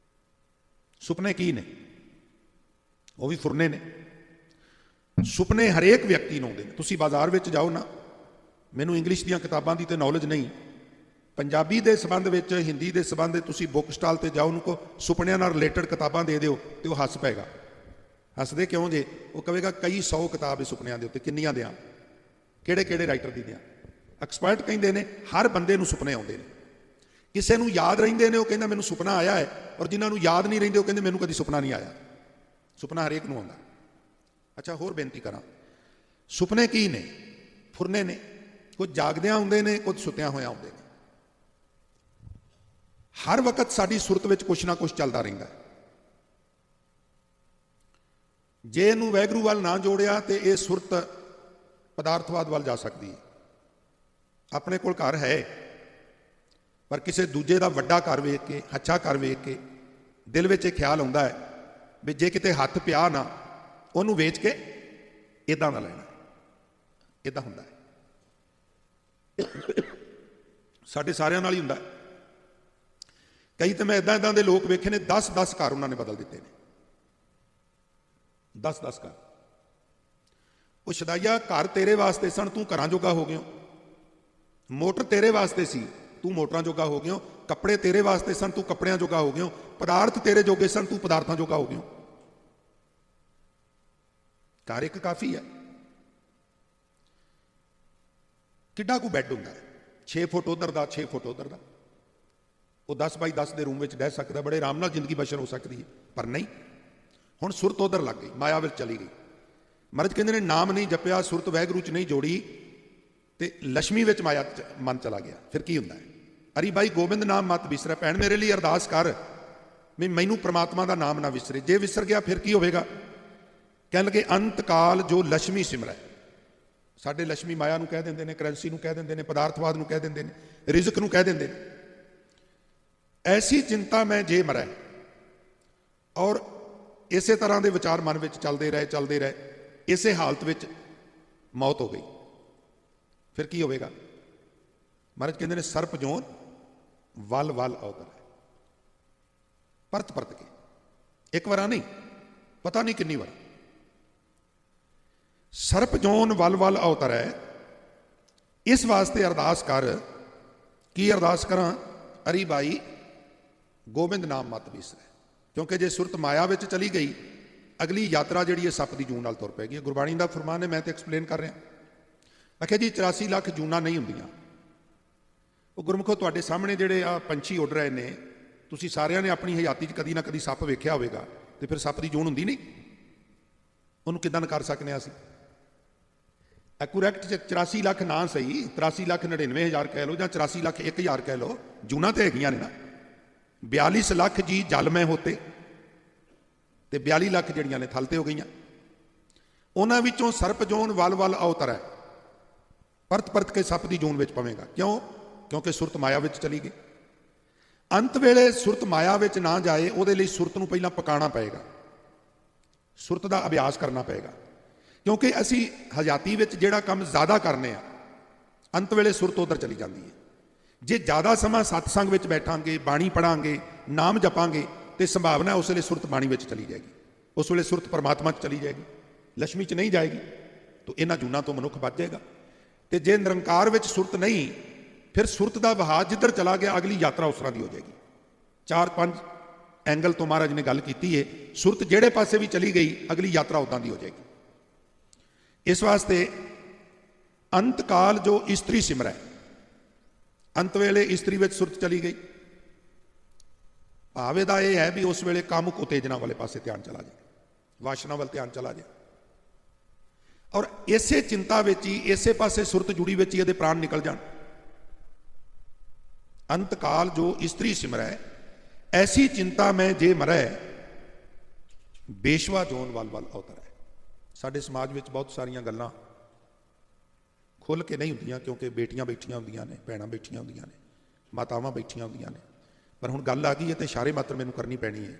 सुपने की ने, वो भी फुरने ने। सुपने हरेक व्यक्ति नूं आउंदे ने। तुसीं बाजार विच जाओ ना, मैनूं इंग्लिश दीयां किताबां दी ते नॉलेज नहीं, पंजाबी दे संबंध विच, हिंदी दे संबंध तुसीं बुक स्टाल ते जाओ, उनको सुपनिਆਂ नाल रिलेटेड किताबां दे दिओ ते वो हस पेगा। हसदे क्यों जे? वो कहेगा कई 100 किताब है सुपनिਆਂ दे उत्ते, किन्नियां दियां, किहड़े किहड़े राइटर दी दियां। एक्सपर्ट कहिंदे ने हर बंदे नूं सुपने आउंदे ने। किसी नूं याद रहिंदे ने, वो कहंदा मैनूं सुपना आया है, और जिन्हां नूं याद नहीं रहिंदे वो कहंदे मैनूं कदी सुपना नहीं आया। सुपना हरेक नूं आउंदा। अच्छा होर बेनती करां, सुपने की ने? फुरने ने। कुछ जागदियां आउंदे ने, कुछ सुत्तियां होइयां आउंदे ने। हर वक्त साडी सुरत विच कुछ ना कुछ चलदा रहिंदा है। जे इहनूं वैगुरू वाल ना जोड़िया तो यह सुरत पदार्थवाद वाल जा सकती है। अपने कोल घर है पर किसी दूजे का वड्डा घर वेख के, अच्छा घर वेख के दिल में एक ख्याल आता है भी जे किते हथ पिया ना उन्होंने वेच के इदां ना लेना, इदां हुंदा है। ਸਾਡੇ ਸਾਰਿਆਂ ਨਾਲ ਹੀ ਹੁੰਦਾ। ਕਈ ਤਾਂ ਮੈਂ ਇੱਦਾਂ ਇੱਦਾਂ ਦੇ ਲੋਕ ਵੇਖੇ ਨੇ 10-10 ਘਰ ਉਹਨਾਂ ਨੇ ਬਦਲ ਦਿੱਤੇ ਨੇ, 10-10 ਘਰ। ਉਹ ਸ਼ਦਾਈਆ, ਘਰ ਤੇਰੇ ਵਾਸਤੇ ਸਨ, ਤੂੰ ਘਰਾਂ ਜੋਗਾ ਹੋ ਗਿਆ। ਮੋਟਰ ਤੇਰੇ ਵਾਸਤੇ ਸੀ, ਤੂੰ ਮੋਟਰਾਂ ਜੋਗਾ ਹੋ ਗਿਆ। ਕੱਪੜੇ ਤੇਰੇ ਵਾਸਤੇ ਸਨ, ਤੂੰ ਕੱਪੜਿਆਂ ਜੋਗਾ ਹੋ ਗਿਆ। ਪਦਾਰਥ ਤੇਰੇ ਜੋਗੇ ਸਨ, ਤੂੰ ਪਦਾਰਥਾਂ ਜੋਗਾ ਹੋ ਗਿਆ। ਘਰ ਇੱਕ ਕਾਫੀ ਹੈ। ਕਿੱਡਾ ਕੁ ਬੈੱਡ ਹੁੰਦਾ ਹੈ, 6 ਫੁੱਟ ਉਧਰ ਦਾ, 6 ਫੁੱਟ ਉਧਰ ਦਾ। ਉਹ 10 ਬਾਈ 10 ਦੇ ਰੂਮ ਵਿੱਚ ਰਹਿ ਸਕਦਾ, ਬੜੇ ਆਰਾਮ ਨਾਲ ਜ਼ਿੰਦਗੀ ਬਸ਼ਰ ਹੋ ਸਕਦੀ ਹੈ। ਪਰ ਨਹੀਂ, ਹੁਣ ਸੁਰਤ ਉਧਰ ਲੱਗ ਗਈ, ਮਾਇਆ ਵਿੱਚ ਚਲੀ ਗਈ। ਮਹਾਰਾਜ ਕਹਿੰਦੇ ਨੇ ਨਾਮ ਨਹੀਂ ਜਪਿਆ, ਸੁਰਤ ਵਾਹਿਗੁਰੂ ਚ ਨਹੀਂ ਜੋੜੀ, ਤੇ ਲక్ష్ਮੀ ਵਿੱਚ ਮਾਇਆ ਮਨ ਚਲਾ ਗਿਆ। ਫਿਰ ਕੀ ਹੁੰਦਾ ਹੈ? ਅਰੀ ਬਾਈ ਗੋਬਿੰਦ ਨਾਮ ਮਤ ਵਿਸਰੈ। ਭੈਣ ਮੇਰੇ ਲਈ ਅਰਦਾਸ ਕਰ ਵੀ ਮੈਨੂੰ ਪ੍ਰਮਾਤਮਾ ਦਾ ਨਾਮ ਨਾ ਵਿਸਰੇ। ਜੇ ਵਿਸਰ ਗਿਆ ਫਿਰ ਕੀ ਹੋਵੇਗਾ? ਕਹਿਣ ਲੱਗੇ ਅੰਤ ਕਾਲ ਜੋ ਲక్ష్ਮੀ ਸਿਮਰੈ। ਸਾਡੇ ਲక్ష్ਮੀ ਮਾਇਆ ਨੂੰ ਕਹਿ ਦਿੰਦੇ ਨੇ, ਕਰੰਸੀ ਨੂੰ ਕਹਿ ਦਿੰਦੇ ਨੇ, ਪਦਾਰਥਵਾਦ ਨੂੰ ਕਹਿ ਦਿੰਦੇ ਨੇ, ਰਿਜ਼ਕ ਨੂੰ ਕਹਿ ਦਿੰਦੇ ਨੇ। ਐਸੀ ਚਿੰਤਾ ਮੈਂ ਜੇ ਮਰੈ। ਔਰ ਇਸੇ ਤਰ੍ਹਾਂ ਦੇ ਵਿਚਾਰ ਮਨ ਵਿੱਚ ਚੱਲਦੇ ਰਹੇ, ਇਸੇ ਹਾਲਤ ਵਿੱਚ ਮੌਤ ਹੋ ਗਈ। ਫਿਰ ਕੀ ਹੋਵੇਗਾ? ਮਹਾਰਾਜ ਕਹਿੰਦੇ ਨੇ ਸਰਪ ਜੋਨ ਵਲ ਵਲ ਅਵਤਰੈ। ਪਰਤ ਪਰਤ ਕੇ, ਇੱਕ ਵਾਰ ਨਹੀਂ, ਪਤਾ ਨਹੀਂ ਕਿੰਨੀ ਵਾਰ। ਸਰਪ ਜੋਨ ਵਲ ਵਲ ਅਵਤਰੈ। ਇਸ ਵਾਸਤੇ ਅਰਦਾਸ ਕਰ। ਕੀ ਅਰਦਾਸ ਕਰਾਂ? ਅਰੀ ਬਾਈ ਗੋਬਿੰਦ ਨਾਮ ਮਤ ਵਿਸਰੈ। ਕਿਉਂਕਿ ਜੇ ਸੁਰਤ ਮਾਇਆ ਵਿੱਚ ਚਲੀ ਗਈ, ਅਗਲੀ ਯਾਤਰਾ ਜਿਹੜੀ ਹੈ ਸੱਪ ਦੀ ਜੂਨ ਨਾਲ ਤੁਰ ਪੈਗੀ। ਗੁਰਬਾਣੀ ਦਾ ਫਰਮਾਨ ਹੈ, ਮੈਂ ਤੇ ਐਕਸਪਲੇਨ ਕਰ ਰਿਹਾ। ਆਖਿਆ ਜੀ 84 ਲੱਖ ਜੂਨਾਂ ਨਹੀਂ ਹੁੰਦੀਆਂ। ਉਹ ਗੁਰਮੁਖੋ ਤੁਹਾਡੇ ਸਾਹਮਣੇ ਜਿਹੜੇ ਆ ਪੰਛੀ ਉੱਡ ਰਹੇ ਨੇ, ਤੁਸੀਂ ਸਾਰਿਆਂ ਨੇ ਆਪਣੀ ਹਯਾਤੀ 'ਚ ਕਦੀ ਨਾ ਕਦੀ ਸੱਪ ਵੇਖਿਆ ਹੋਵੇਗਾ। ਤੇ ਫਿਰ ਸੱਪ ਦੀ ਜੂਨ ਹੁੰਦੀ ਨਹੀਂ? ਉਹਨੂੰ ਕਿੱਦਾਂ ਨਕਾਰ ਸਕਨੇ ਅਸੀਂ? ਐਕੂਰੈਕਟ 84 ਲੱਖ ਨਾ ਸਹੀ, 83 ਲੱਖ 99,000 ਕਹਿ ਲਓ, ਜਾਂ 84 ਲੱਖ 1,000 ਕਹਿ ਲਓ, ਜੂਨਾਂ ਤੇ ਹੈਗੀਆਂ ਨੇ ਨਾ। 42 ਲੱਖ ਜੀ ਜਲ ਮੈਂ ਹੋਤੇ, ਤੇ 42 ਲੱਖ ਜਿਹੜੀਆਂ ਨੇ ਥਲ ਤੇ ਹੋ ਗਈਆਂ। ਉਹਨਾਂ ਵਿੱਚੋਂ ਸਰਪ ਜੋਨ ਵਲ ਵਲ ਅਵਤਰੈ। ਪਰਤ ਪਰਤ ਕੇ ਸੱਪ ਦੀ ਜੂਨ ਵਿੱਚ ਪਵੇਗਾ। ਕਿਉਂ? ਕਿਉਂਕਿ ਸੁਰਤ ਮਾਇਆ ਵਿੱਚ ਚਲੀ ਗਈ। ਅੰਤ ਵੇਲੇ ਸੁਰਤ ਮਾਇਆ ਵਿੱਚ ਨਾ ਜਾਏ, ਉਹਦੇ ਲਈ ਸੁਰਤ ਨੂੰ ਪਹਿਲਾਂ ਪਕਾਉਣਾ ਪਏਗਾ, ਸੁਰਤ ਦਾ ਅਭਿਆਸ ਕਰਨਾ ਪਏਗਾ। ਕਿਉਂਕਿ ਅਸੀਂ ਹਯਾਤੀ ਵਿੱਚ ਜਿਹੜਾ ਕੰਮ ਜ਼ਿਆਦਾ ਕਰਨੇ ਆ, ਅੰਤ ਵੇਲੇ ਸੁਰਤ ਉਧਰ ਚਲੀ ਜਾਂਦੀ ਹੈ। ਜੇ ਜ਼ਿਆਦਾ ਸਮਾਂ ਸਤਸੰਗ ਵਿੱਚ ਬੈਠਾਂਗੇ, ਬਾਣੀ ਪੜਾਂਗੇ, ਨਾਮ ਜਪਾਂਗੇ, ਤੇ ਸੰਭਾਵਨਾ ਉਸ ਵੇਲੇ ਸੁਰਤ ਬਾਣੀ ਵਿੱਚ ਚਲੀ ਜਾਏਗੀ। ਉਸ ਵੇਲੇ ਸੁਰਤ ਪਰਮਾਤਮਾ 'ਚ ਚਲੀ ਜਾਏਗੀ, ਲక్ష్ਮੀ 'ਚ ਨਹੀਂ ਜਾਏਗੀ। ਤਾਂ ਇਹਨਾਂ ਜੂਨਾਂ ਤੋਂ ਮਨੁੱਖ ਬਚ ਜਾਏਗਾ। ਤੇ ਜੇ ਨਿਰੰਕਾਰ ਵਿੱਚ ਸੁਰਤ ਨਹੀਂ, ਫਿਰ ਸੁਰਤ ਦਾ ਵਹਾਅ ਜਿੱਧਰ ਚਲਾ ਗਿਆ, ਅਗਲੀ ਯਾਤਰਾ ਉਸ ਤਰ੍ਹਾਂ ਦੀ ਹੋ ਜਾਏਗੀ। 4-5 ਐਂਗਲ ਤੋਂ ਮਹਾਰਾਜ ਨੇ ਗੱਲ ਕੀਤੀ ਹੈ। ਸੁਰਤ ਜਿਹੜੇ ਪਾਸੇ ਵੀ ਚਲੀ ਗਈ, ਅਗਲੀ ਯਾਤਰਾ ਉਦਾਂ ਦੀ ਹੋ ਜਾਏਗੀ। ਇਸ ਵਾਸਤੇ ਅੰਤ ਕਾਲ ਜੋ ਇਸਤਰੀ ਸਿਮਰੈ। ਅੰਤ ਵੇਲੇ ਇਸਤਰੀ ਵਿੱਚ ਸੁਰਤ ਚਲੀ ਗਈ। ਭਾਵ ਇਹਦਾ ਇਹ ਹੈ ਵੀ ਉਸ ਵੇਲੇ ਕਾਮੁਕ ਉਤੇਜਨਾ ਵਾਲੇ ਪਾਸੇ ਧਿਆਨ ਚਲਾ ਜਾਏ, ਵਾਸ਼ਨਾ ਵੱਲ ਧਿਆਨ ਚਲਾ ਜਾਏ। ਔਰ ਇਸੇ ਚਿੰਤਾ ਵਿੱਚ ਹੀ, ਇਸੇ ਪਾਸੇ ਸੁਰਤ ਜੁੜੀ ਵਿੱਚ ਹੀ ਇਹਦੇ ਪ੍ਰਾਣ ਨਿਕਲ ਜਾਣ। ਅੰਤ ਕਾਲ ਜੋ ਇਸਤਰੀ ਸਿਮਰੈ, ਐਸੀ ਚਿੰਤਾ ਮੈਂ ਜੇ ਮਰੈ, ਬੇਸ਼ਵਾ ਜੋਨ ਵਲ ਵਲ ਅਵਤਰੈ। ਸਾਡੇ ਸਮਾਜ ਵਿੱਚ ਬਹੁਤ ਸਾਰੀਆਂ ਗੱਲਾਂ ਖੁੱਲ੍ਹ ਕੇ ਨਹੀਂ ਹੁੰਦੀਆਂ, ਕਿਉਂਕਿ ਬੇਟੀਆਂ ਬੈਠੀਆਂ ਹੁੰਦੀਆਂ ਨੇ, ਭੈਣਾਂ ਬੈਠੀਆਂ ਹੁੰਦੀਆਂ ਨੇ, ਮਾਤਾਵਾਂ ਬੈਠੀਆਂ ਹੁੰਦੀਆਂ ਨੇ। ਪਰ ਹੁਣ ਗੱਲ ਆ ਗਈ ਹੈ ਤੇ ਇਸ਼ਾਰੇ ਮਾਤਰ ਮੈਨੂੰ ਕਰਨੀ ਪੈਣੀ ਹੈ।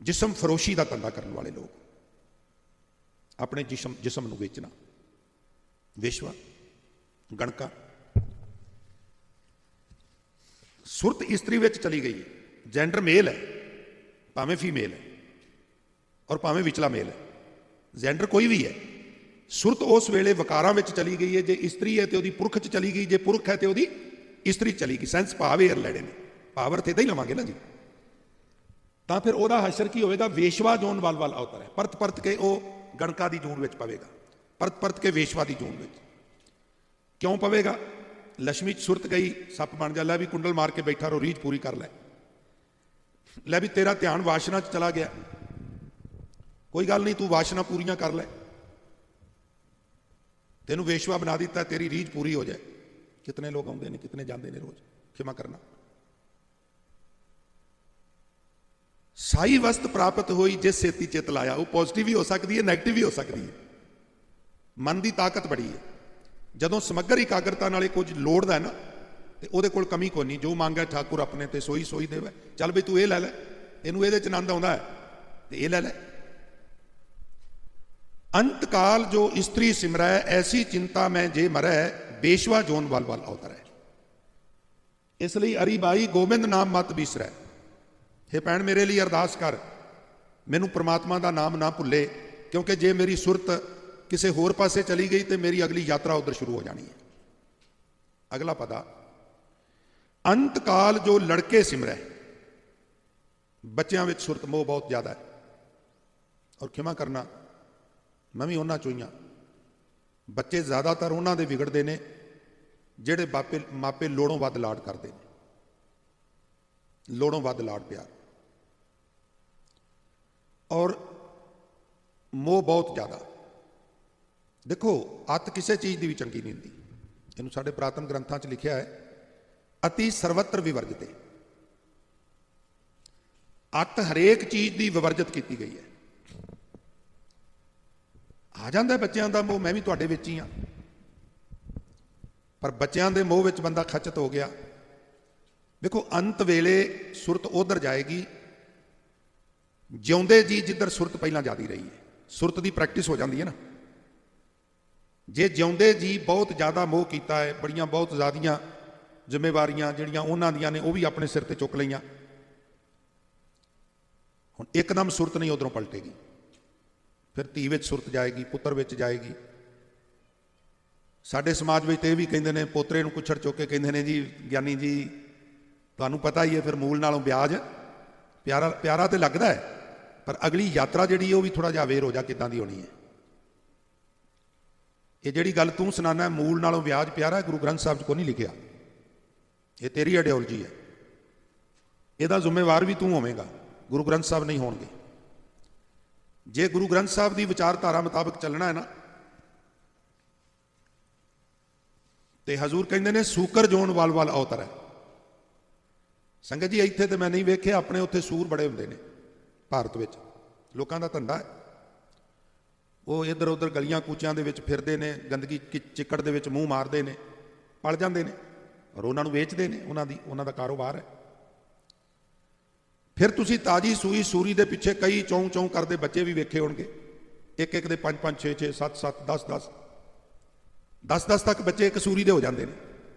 ਜਿਸਮ ਫਰੋਸ਼ੀ ਦਾ ਧੰਦਾ ਕਰਨ ਵਾਲੇ ਲੋਕ, ਆਪਣੇ ਜਿਸਮ ਨੂੰ ਵੇਚਣਾ, ਵੇਸ਼ਵਾ, ਗਣਕਾ। ਸੁਰਤ ਇਸਤਰੀ ਵਿੱਚ ਚਲੀ ਗਈ। ਜੈਂਡਰ ਮੇਲ ਹੈ, ਭਾਵੇਂ ਫੀਮੇਲ ਹੈ, ਔਰ ਭਾਵੇਂ ਵਿਚਲਾ ਮੇਲ ਹੈ, ਜੈਂਡਰ ਕੋਈ ਵੀ ਹੈ। ਸੁਰਤ ਉਸ ਵੇਲੇ ਵਕਾਰਾਂ ਵਿੱਚ ਚਲੀ ਗਈ ਹੈ। ਜੇ ਇਸਤਰੀ ਹੈ ਤੇ ਉਹਦੀ ਪੁਰਖ 'ਚ ਚਲੀ ਗਈ, ਜੇ ਪੁਰਖ ਹੈ ਤੇ ਉਹਦੀ ਇਸਤਰੀ ਚਲੀ ਗਈ। ਸੈਂਸ ਭਾਵ ਏਅਰ ਲੈੜੇ ਨੇ, ਭਾਵ ਅਰਥ ਇੱਦਾਂ ਹੀ ਲਵਾਂਗੇ ਨਾ ਜੀ। ਤਾਂ ਫਿਰ ਉਹਦਾ ਹਸ਼ਰ ਕੀ ਹੋਵੇਗਾ? ਵੇਸ਼ਵਾ ਜੋਨ ਵਲ ਵਲ ਅਵਤਰੈ। ਪਰਤ ਪਰਤ ਕੇ ਉਹ ਗਣਕਾ ਦੀ ਜੂਨ ਵਿੱਚ ਪਵੇਗਾ, ਪਰਤ ਪਰਤ ਕੇ ਵੇਸ਼ਵਾ ਦੀ ਜੂਨ ਵਿੱਚ। ਕਿਉਂ ਪਵੇਗਾ? ਲక్ష్ਮੀ 'ਚ ਸੁਰਤ ਗਈ, ਸੱਪ ਬਣ ਜਾ। ਲੈ ਵੀ ਕੁੰਡਲ ਮਾਰ ਕੇ ਬੈਠਾ ਰੋ, ਰੀਝ ਪੂਰੀ ਕਰ ਲੈ। ਲੈ ਵੀ ਤੇਰਾ ਧਿਆਨ ਵਾਸ਼ਨਾ 'ਚ ਚਲਾ ਗਿਆ, ਕੋਈ ਗੱਲ ਨਹੀਂ, ਤੂੰ ਵਾਸ਼ਨਾ ਪੂਰੀਆਂ ਕਰ ਲੈ। ਤੈਨੂੰ ਵੇਸ਼ਵਾ ਬਣਾ ਦਿੱਤਾ, ਤੇਰੀ ਰੀਝ ਪੂਰੀ ਹੋ ਜਾਏ। ਕਿਤਨੇ ਲੋਕ ਆਉਂਦੇ ਨੇ, ਕਿਤਨੇ ਜਾਂਦੇ ਨੇ ਰੋਜ਼, ਖਿਮਾ ਕਰਨਾ। ਸਾਈ ਵਸਤ ਪ੍ਰਾਪਤ ਹੋਈ ਜਿਸ ਸੇਤੀ ਚਿਤ ਲਾਇਆ। ਉਹ ਪੋਜ਼ਿਟਿਵ ਵੀ ਹੋ ਸਕਦੀ ਹੈ, ਨੈਗੇਟਿਵ ਵੀ ਹੋ ਸਕਦੀ ਹੈ। ਮਨ ਦੀ ਤਾਕਤ ਬੜੀ ਹੈ। ਜਦੋਂ ਸਮੱਗਰ ਇਕਾਗਰਤਾ ਨਾਲੇ ਕੁਝ ਲੋੜਦਾ ਹੈ ਨਾ, ਤੇ ਉਹਦੇ ਕੋਲ ਕਮੀ ਕੋਈ ਨਹੀਂ। ਜੋ ਮੰਗਿਆ ਠਾਕੁਰ ਆਪਣੇ ਤੇ ਸੋਈ ਸੋਈ ਦੇਵੇ। ਚੱਲ ਬਈ ਤੂੰ ਇਹ ਲੈ ਲੈ, ਇਹਨੂੰ ਇਹਦੇ 'ਚ ਆਨੰਦ ਆਉਂਦਾ ਹੈ, ਤੇ ਇਹ ਲੈ ਲੈ। ਅੰਤ ਕਾਲ ਜੋ ਇਸਤਰੀ ਸਿਮਰੈ, ਐਸੀ ਚਿੰਤਾ ਮੈਂ ਜੇ ਮਰੈ, ਬੇਸ਼ਵਾ ਜੋਨ ਵਲ ਵਲ ਅਵਤਰੈ। ਇਸ ਲਈ ਅਰੀ ਬਾਈ ਗੋਬਿੰਦ ਨਾਮ ਮਤ ਬਿਸਰੈ। हे ਭੈਣ ਮੇਰੇ ਲਈ ਅਰਦਾਸ ਕਰ, ਮੈਨੂੰ ਪ੍ਰਮਾਤਮਾ ਦਾ ਨਾਮ ਨਾ ਭੁੱਲੇ, ਕਿਉਂਕਿ ਜੇ ਮੇਰੀ ਸੁਰਤ ਕਿਸੇ ਹੋਰ ਪਾਸੇ ਚਲੀ ਗਈ ਤੇ ਮੇਰੀ ਅਗਲੀ ਯਾਤਰਾ ਉਧਰ ਸ਼ੁਰੂ ਹੋ ਜਾਣੀ ਹੈ। ਅਗਲਾ ਪਦਾ, ਅੰਤ ਕਾਲ ਜੋ ਲੜਕੇ ਸਿਮਰੈ। ਬੱਚਿਆਂ ਵਿੱਚ ਸੁਰਤ ਮੋਹ ਬਹੁਤ ਜ਼ਿਆਦਾ ਹੈ, ਔਰ ਖਿਮਾ ਕਰਨਾ ਮੈਂ ਵੀ ਉਹਨਾਂ ਚੋਂ ਹੀ ਹਾਂ। ਬੱਚੇ ਜ਼ਿਆਦਾਤਰ ਉਹਨਾਂ ਦੇ ਵਿਗੜਦੇ ਨੇ ਜਿਹੜੇ ਮਾਪੇ ਲੋੜੋਂ ਵੱਧ ਲਾਡ ਕਰਦੇ ਨੇ, ਲੋੜੋਂ ਵੱਧ ਲਾਡ ਪਿਆਰ, ਔਰ ਮੋਹ ਬਹੁਤ ਜ਼ਿਆਦਾ। ਦੇਖੋ ਅੱਤ ਕਿਸੇ ਚੀਜ਼ ਦੀ ਵੀ ਚੰਗੀ ਨਹੀਂ ਹੁੰਦੀ, ਇਹਨੂੰ ਸਾਡੇ ਪ੍ਰਾਤਨ ਗ੍ਰੰਥਾਂ 'ਚ ਲਿਖਿਆ ਹੈ, ਅਤੀ ਸਰਵਤਰ ਵਿਵਰਜਤੇ। ਅੱਤ ਹਰੇਕ ਚੀਜ਼ ਦੀ ਵਿਵਰਜਿਤ ਕੀਤੀ ਗਈ ਹੈ। ਆ ਜਾਂਦਾ ਬੱਚਿਆਂ ਦਾ ਮੋਹ, ਮੈਂ ਵੀ ਤੁਹਾਡੇ ਵਿੱਚ ਹੀ ਹਾਂ, ਪਰ ਬੱਚਿਆਂ ਦੇ ਮੋਹ ਵਿੱਚ ਬੰਦਾ ਖਚਤ ਹੋ ਗਿਆ। ਦੇਖੋ ਅੰਤ ਵੇਲੇ ਸੁਰਤ ਉਧਰ ਜਾਏਗੀ, ਜਿਉਂਦੇ ਜੀ ਜਿੱਧਰ ਸੁਰਤ ਪਹਿਲਾਂ ਜਾਂਦੀ ਰਹੀ ਹੈ। ਸੁਰਤ ਦੀ ਪ੍ਰੈਕਟਿਸ ਹੋ ਜਾਂਦੀ ਹੈ ਨਾ। ਜੇ ਜਿਉਂਦੇ ਜੀ ਬਹੁਤ ਜ਼ਿਆਦਾ ਮੋਹ ਕੀਤਾ ਹੈ, ਬੜੀਆਂ ਬਹੁਤ ਜ਼ਿਆਦੀਆਂ ਜ਼ਿੰਮੇਵਾਰੀਆਂ ਜਿਹੜੀਆਂ ਉਹਨਾਂ ਦੀਆਂ ਨੇ ਉਹ ਵੀ ਆਪਣੇ ਸਿਰ ਤੇ ਚੁੱਕ ਲਈਆਂ, ਹੁਣ ਇੱਕਦਮ ਸੁਰਤ ਨਹੀਂ ਉਧਰੋਂ ਪਲਟੇਗੀ। ਫਿਰ ਧੀ ਵਿੱਚ ਸੁਰਤ ਜਾਏਗੀ, ਪੁੱਤਰ ਵਿੱਚ ਜਾਏਗੀ। ਸਾਡੇ ਸਮਾਜ ਵਿੱਚ ਤੇ ਇਹ ਵੀ ਕਹਿੰਦੇ ਨੇ, ਪੋਤਰੇ ਨੂੰ ਕੁੱਛੜ ਚੁੱਕ ਕੇ ਕਹਿੰਦੇ ਨੇ, ਜੀ ਗਿਆਨੀ ਜੀ ਤੁਹਾਨੂੰ ਪਤਾ ਹੀ ਹੈ ਫਿਰ ਮੂਲ ਨਾਲੋਂ ਵਿਆਜ ਪਿਆਰਾ। ਪਿਆਰਾ ਤੇ ਲੱਗਦਾ ਹੈ, ਪਰ ਅਗਲੀ ਯਾਤਰਾ ਜਿਹੜੀ ਉਹ ਵੀ ਥੋੜਾ ਜਿਹਾ ਅਵੇਅਰ ਹੋ ਜਾ ਕਿੱਦਾਂ ਦੀ ਹੋਣੀ ਹੈ। ਇਹ ਜਿਹੜੀ ਗੱਲ ਤੂੰ ਸੁਣਾਣਾ ਮੂਲ ਨਾਲੋਂ ਵਿਆਜ ਪਿਆਰਾ, ਗੁਰੂ ਗ੍ਰੰਥ ਸਾਹਿਬ 'ਚ ਕੋਈ ਨਹੀਂ ਲਿਖਿਆ। ਇਹ ਤੇਰੀ ਆਈਡੀਓਲੋਜੀ ਹੈ, ਇਹਦਾ ਜ਼ਿੰਮੇਵਾਰ ਵੀ ਤੂੰ ਹੋਵੇਂਗਾ, ਗੁਰੂ ਗ੍ਰੰਥ ਸਾਹਿਬ ਨਹੀਂ ਹੋਣਗੇ। ਜੇ ਗੁਰੂ ਗ੍ਰੰਥ ਸਾਹਿਬ ਦੀ ਵਿਚਾਰਧਾਰਾ ਮੁਤਾਬਕ ਚੱਲਣਾ ਹੈ ਨਾ, ਤੇ ਹਜ਼ੂਰ ਕਹਿੰਦੇ ਨੇ ਸੂਕਰ ਜੋਨ ਵਲ ਵਲ ਅਵਤਰੈ। ਸੰਗਤ ਜੀ ਇੱਥੇ ਤੇ ਮੈਂ ਨਹੀਂ ਵੇਖਿਆ, ਆਪਣੇ ਉੱਥੇ ਸੂਰ ਬੜੇ ਹੁੰਦੇ ਨੇ ਭਾਰਤ ਵਿੱਚ, ਲੋਕਾਂ ਦਾ ਧੰਦਾ ਹੈ। ਉਹ ਇੱਧਰ ਉੱਧਰ ਗਲੀਆਂ ਕੂਚਿਆਂ ਦੇ ਵਿੱਚ ਫਿਰਦੇ ਨੇ, ਗੰਦਗੀ ਚਿੱਕੜ ਦੇ ਵਿੱਚ ਮੂੰਹ ਮਾਰਦੇ ਨੇ, ਪਲ ਜਾਂਦੇ ਨੇ, ਔਰ ਉਹਨਾਂ ਨੂੰ ਵੇਚਦੇ ਨੇ, ਉਹਨਾਂ ਦਾ ਕਾਰੋਬਾਰ ਹੈ। ਫਿਰ ਤੁਸੀਂ ਤਾਜੀ ਸੂਈ ਸੂਰੀ ਦੇ ਪਿੱਛੇ ਕਈ ਚੌਂ ਚੌਂ ਕਰਦੇ ਬੱਚੇ ਵੀ ਵੇਖੇ ਹੋਣਗੇ, ਇੱਕ ਇੱਕ ਦੇ 5 5 6 6 7 7 10 10 ਤੱਕ ਬੱਚੇ ਇੱਕ ਸੂਰੀ ਦੇ ਹੋ ਜਾਂਦੇ ਨੇ।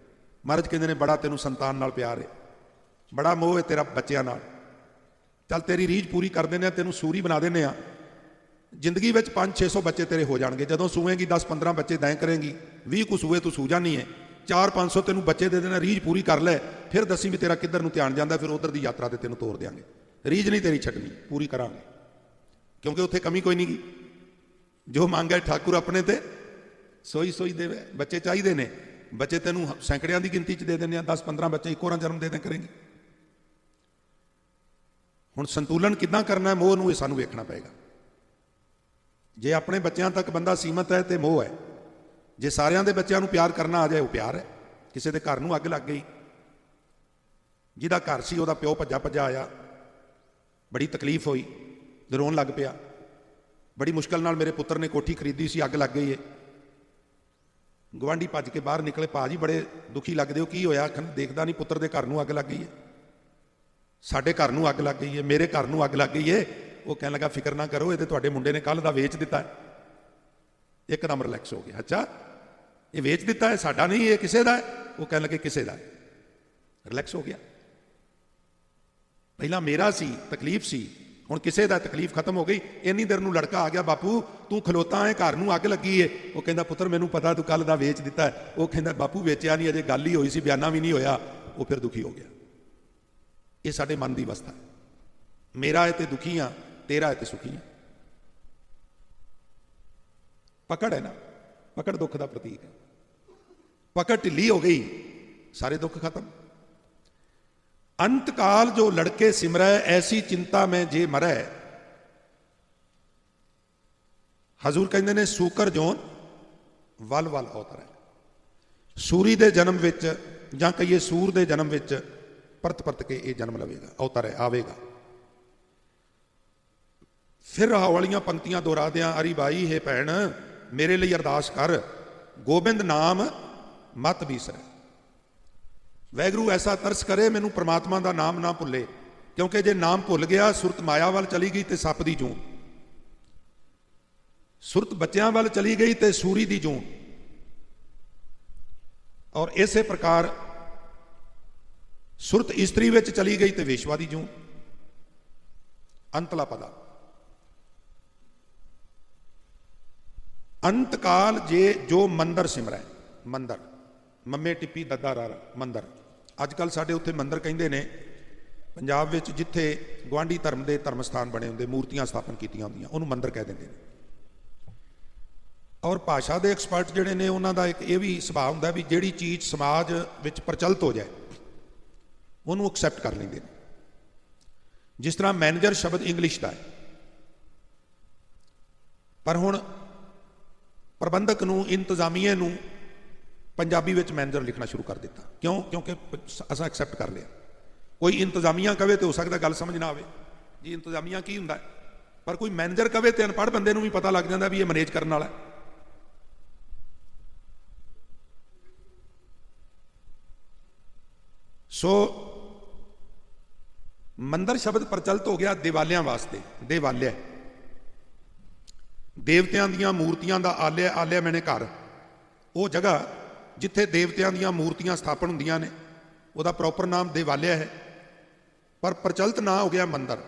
ਮਹਾਰਾਜ ਕਹਿੰਦੇ ਨੇ ਬੜਾ ਤੈਨੂੰ ਸੰਤਾਨ ਨਾਲ ਪਿਆਰ ਹੈ, ਬੜਾ ਮੋਹ ਹੈ ਤੇਰਾ ਬੱਚਿਆਂ ਨਾਲ, ਚੱਲ ਤੇਰੀ ਰੀਝ ਪੂਰੀ ਕਰ ਦਿੰਦੇ ਆ, ਤੈਨੂੰ ਸੂਰੀ ਬਣਾ ਦਿੰਦੇ ਆ। ਜ਼ਿੰਦਗੀ ਵਿੱਚ 500-600 ਬੱਚੇ ਤੇਰੇ ਹੋ ਜਾਣਗੇ। ਜਦੋਂ ਸੂਏਂਗੀ 10-15 ਬੱਚੇ ਦੈਂ ਕਰੇਂਗੀ, 20 ਕੁ ਸੂਏ ਤੂੰ ਸੂ ਜਾਨੀ ਹੈ, 400-500 ਤੈਨੂੰ ਬੱਚੇ ਦੇ ਦੇਣਾ, ਰੀਝ ਪੂਰੀ ਕਰ ਲੈ, ਫਿਰ ਦੱਸੀ ਵੀ ਤੇਰਾ ਕਿੱਧਰ ਨੂੰ ਧਿਆਨ ਜਾਂਦਾ, ਫਿਰ ਉਧਰ ਦੀ ਯਾਤਰਾ ਤੇ ਤੈਨੂੰ ਤੋਰ ਦਿਆਂਗੇ। ਰੀਝ ਨਹੀਂ ਤੇਰੀ ਛੱਡਣੀ, ਪੂਰੀ ਕਰਾਂਗੇ, ਕਿਉਂਕਿ ਉੱਥੇ ਕਮੀ ਕੋਈ ਨਹੀਂ ਗੀ। ਜੋ ਮੰਗੇ ਠਾਕੁਰ ਆਪਣੇ ਤੇ ਸੋਈ ਸੋਈ ਦੇਵੇ। ਬੱਚੇ ਚਾਹੀਦੇ ਨੇ, ਬੱਚੇ ਤੈਨੂੰ ਸੈਂਕੜਿਆਂ ਦੀ ਗਿਣਤੀ 'ਚ ਦੇ ਦਿੰਦੇ ਆ, 10-15 ਬੱਚੇ ਇੱਕੋ ਵਾਰ ਜਨਮ ਦੇ ਦਿਆ ਕਰੇਂਗੇ। ਹੁਣ ਸੰਤੁਲਨ ਕਿੱਦਾਂ ਕਰਨਾ ਹੈ ਮੋਹ ਨੂੰ, ਇਹ ਸਾਨੂੰ ਵੇਖਣਾ ਪਏਗਾ। ਜੇ ਆਪਣੇ ਬੱਚਿਆਂ ਤੱਕ ਬੰਦਾ ਸੀਮਤ ਹੈ ਤੇ ਮੋਹ ਹੈ, ਜੇ ਸਾਰਿਆਂ ਦੇ ਬੱਚਿਆਂ ਨੂੰ ਪਿਆਰ ਕਰਨਾ ਆ ਜਾਏ ਉਹ ਪਿਆਰ ਹੈ। ਕਿਸੇ ਦੇ ਘਰ ਨੂੰ ਅੱਗ ਲੱਗ ਗਈ, ਜਿਹਦਾ ਘਰ ਸੀ ਉਹਦਾ ਪਿਓ ਭੱਜਾ ਆਇਆ, ਬੜੀ ਤਕਲੀਫ ਹੋਈ, ਰੋਣ ਲੱਗ ਪਿਆ, ਬੜੀ ਮੁਸ਼ਕਲ ਨਾਲ ਮੇਰੇ ਪੁੱਤਰ ਨੇ ਕੋਠੀ ਖਰੀਦੀ ਸੀ, ਅੱਗ ਲੱਗ ਗਈ ਹੈ। ਗਵਾਂਢੀ ਭੱਜ ਕੇ ਬਾਹਰ ਨਿਕਲੇ, ਭਾਜੀ ਬੜੇ ਦੁਖੀ ਲੱਗਦੇ ਹੋ, ਕੀ ਹੋਇਆ? ਦੇਖਦਾ ਨਹੀਂ ਪੁੱਤਰ ਦੇ ਘਰ ਨੂੰ ਅੱਗ ਲੱਗ ਗਈ ਹੈ, ਸਾਡੇ ਘਰ ਨੂੰ ਅੱਗ ਲੱਗ ਗਈ ਹੈ, ਮੇਰੇ ਘਰ ਨੂੰ ਅੱਗ ਲੱਗ ਗਈ ਹੈ। ਉਹ ਕਹਿਣ ਲੱਗਾ ਫਿਕਰ ਨਾ ਕਰੋ, ਇਹ ਤੇ ਤੁਹਾਡੇ ਮੁੰਡੇ ਨੇ ਕੱਲ ਦਾ ਵੇਚ ਦਿੱਤਾ ਹੈ। ਇੱਕਦਮ ਰਿਲੈਕਸ ਹੋ ਗਿਆ, ਅੱਛਾ ਇਹ ਵੇਚ ਦਿੱਤਾ ਹੈ, ਸਾਡਾ ਨਹੀਂ, ਇਹ ਕਿਸੇ ਦਾ ਹੈ। ਉਹ ਕਹਿਣ ਲੱਗੇ ਕਿਸੇ ਦਾ, ਰਿਲੈਕਸ ਹੋ ਗਿਆ। ਪਹਿਲਾਂ ਮੇਰਾ ਸੀ, ਤਕਲੀਫ ਸੀ, ਹੁਣ ਕਿਸੇ ਦਾ, ਤਕਲੀਫ ਖਤਮ ਹੋ ਗਈ। ਇੰਨੀ ਦੇਰ ਨੂੰ ਲੜਕਾ ਆ ਗਿਆ, ਬਾਪੂ ਤੂੰ ਖਲੋਤਾ ਹੈ, ਘਰ ਨੂੰ ਅੱਗ ਲੱਗੀ ਹੈ। ਉਹ ਕਹਿੰਦਾ ਪੁੱਤਰ ਮੈਨੂੰ ਪਤਾ ਤੂੰ ਕੱਲ ਦਾ ਵੇਚ ਦਿੱਤਾ ਹੈ। ਉਹ ਕਹਿੰਦਾ ਬਾਪੂ ਵੇਚਿਆ ਨਹੀਂ, ਅਜੇ ਗੱਲ ਹੀ ਹੋਈ ਸੀ, ਬਿਆਨਾ ਵੀ ਨਹੀਂ ਹੋਇਆ। ਉਹ ਫਿਰ ਦੁਖੀ ਹੋ ਗਿਆ। ਇਹ ਸਾਡੇ ਮਨ ਦੀ ਅਵਸਥਾ ਹੈ। ਮੇਰਾ ਹੈ ਤੇ ਦੁਖੀ ਹਾਂ, ਤੇਰਾ ਹੈ ਤੇ ਸੁਖੀ ਹਾਂ। ਪਕੜ ਹੈ ਨਾ, ਪਕੜ ਦੁੱਖ ਦਾ ਪ੍ਰਤੀਕ ਹੈ। ਪਕੜ ਢਿੱਲੀ ਹੋ ਗਈ, ਸਾਰੇ ਦੁੱਖ ਖਤਮ। ਅੰਤ ਕਾਲ ਜੋ ਲੜਕੇ ਸਿਮਰੈ, ਐਸੀ ਚਿੰਤਾ ਮੈਂ ਜੇ ਮਰੈ। ਹਜ਼ੂਰ ਕਹਿੰਦੇ ਨੇ ਸੂਕਰ ਜੋਨ ਵਲ ਵਲ ਅਵਤਰੈ। ਸੂਰੀ ਦੇ ਜਨਮ ਵਿੱਚ ਜਾਂ ਕਹੀਏ ਸੂਰ ਦੇ ਜਨਮ ਵਿੱਚ ਪਰਤ ਕੇ ਇਹ ਜਨਮ ਲਵੇਗਾ, ਅਵਤਰੈ ਆਵੇਗਾ। ਫਿਰ ਆਹ ਵਾਲੀਆਂ ਪੰਕਤੀਆਂ ਦੁਹਰਾ ਦਿਆਂ, ਅਰੀ ਬਾਈ ਹੈ ਭੈਣ ਮੇਰੇ ਲਈ ਅਰਦਾਸ ਕਰ, ਗੋਬਿੰਦ ਨਾਮ ਮਤ ਬੀਸਰੈ। ਵੈਗਰੂ ਐਸਾ ਤਰਸ ਕਰੇ, ਮੈਨੂੰ ਪ੍ਰਮਾਤਮਾ ਦਾ ਨਾਮ ਨਾ ਭੁੱਲੇ, ਕਿਉਂਕਿ ਜੇ ਨਾਮ ਭੁੱਲ ਗਿਆ ਸੁਰਤ ਮਾਇਆ ਵੱਲ ਚਲੀ ਗਈ ਤੇ ਸੱਪ ਦੀ ਜੂੰ, ਸੁਰਤ ਬੱਚਿਆਂ ਵੱਲ ਚਲੀ ਗਈ ਤੇ ਸੂਰੀ ਦੀ ਜੂੰ। ਔਰ ਇਸੇ ਪ੍ਰਕਾਰ ਸੁਰਤ ਇਸਤਰੀ ਵਿੱਚ ਚਲੀ ਗਈ ਤੇ ਵੇਸ਼ਵਾ ਦੀ ਜੂੰ। ਅੰਤਲਾ ਪਦਾ ਅੰਤਕਾਲ ਜੇ ਜੋ ਮੰਦਰ ਸਿਮਰੈ। ਮੰਦਰ ਮੰਮੇ ਟਿੱਪੀ ਦੱਦਾ ਰਾਰਾ ਮੰਦਰ। ਅੱਜ ਕੱਲ੍ਹ ਸਾਡੇ ਉੱਥੇ ਮੰਦਰ ਕਹਿੰਦੇ ਨੇ ਪੰਜਾਬ ਵਿੱਚ, ਜਿੱਥੇ ਗੁਆਂਢੀ ਧਰਮ ਦੇ ਧਰਮ ਸਥਾਨ ਬਣੇ ਹੁੰਦੇ, ਮੂਰਤੀਆਂ ਸਥਾਪਨ ਕੀਤੀਆਂ ਹੁੰਦੀਆਂ, ਉਹਨੂੰ ਮੰਦਰ ਕਹਿ ਦਿੰਦੇ ਨੇ। ਔਰ ਭਾਸ਼ਾ ਦੇ ਐਕਸਪਰਟ ਜਿਹੜੇ ਨੇ ਉਹਨਾਂ ਦਾ ਇੱਕ ਇਹ ਵੀ ਸੁਭਾਅ ਹੁੰਦਾ ਵੀ ਜਿਹੜੀ ਚੀਜ਼ ਸਮਾਜ ਵਿੱਚ ਪ੍ਰਚਲਿਤ ਹੋ ਜਾਏ ਉਹਨੂੰ ਐਕਸੈਪਟ ਕਰ ਲੈਂਦੇ ਨੇ। ਜਿਸ ਤਰ੍ਹਾਂ ਮੈਨੇਜਰ ਸ਼ਬਦ ਇੰਗਲਿਸ਼ ਦਾ ਹੈ, ਪਰ ਹੁਣ ਪ੍ਰਬੰਧਕ ਨੂੰ, ਇੰਤਜ਼ਾਮੀਏ ਨੂੰ ਪੰਜਾਬੀ ਵਿੱਚ ਮੈਨੇਜਰ ਲਿਖਣਾ ਸ਼ੁਰੂ ਕਰ ਦਿੱਤਾ। ਕਿਉਂ? ਕਿਉਂਕਿ ਅਸਾਂ ਐਕਸੈਪਟ ਕਰ ਲਿਆ। ਕੋਈ ਇੰਤਜ਼ਾਮੀਆ ਕਵੇ ਤੇ ਹੋ ਸਕਦਾ ਗੱਲ ਸਮਝ ਨਾ ਆਵੇ ਜੀ ਇੰਤਜ਼ਾਮੀਆ ਕੀ ਹੁੰਦਾ, ਪਰ ਕੋਈ ਮੈਨੇਜਰ ਕਵੇ ਤੇ ਅਨਪੜ੍ਹ ਬੰਦੇ ਨੂੰ ਵੀ ਪਤਾ ਲੱਗ ਜਾਂਦਾ ਵੀ ਇਹ ਮੈਨੇਜ ਕਰਨ ਵਾਲਾ। ਸੋ ਮੰਦਰ ਸ਼ਬਦ ਪ੍ਰਚਲਿਤ ਹੋ ਗਿਆ ਦਿਵਾਲਿਆਂ ਵਾਸਤੇ। ਦੇਵਾਲਿਆ ਦੇਵਤਿਆਂ ਦੀਆਂ ਮੂਰਤੀਆਂ ਦਾ ਆਲਿਆ। ਆਲਿਆ ਮੈਨੇ ਘਰ, ਉਹ ਜਗ੍ਹਾ ਜਿੱਥੇ ਦੇਵਤਿਆਂ ਦੀਆਂ ਮੂਰਤੀਆਂ ਸਥਾਪਨ ਹੁੰਦੀਆਂ ਨੇ, ਉਹਦਾ ਪ੍ਰੋਪਰ ਨਾਮ ਦੇਵਾਲਿਆ ਹੈ, ਪਰ ਪ੍ਰਚਲਿਤ ਨਾਂ ਹੋ ਗਿਆ ਮੰਦਰ।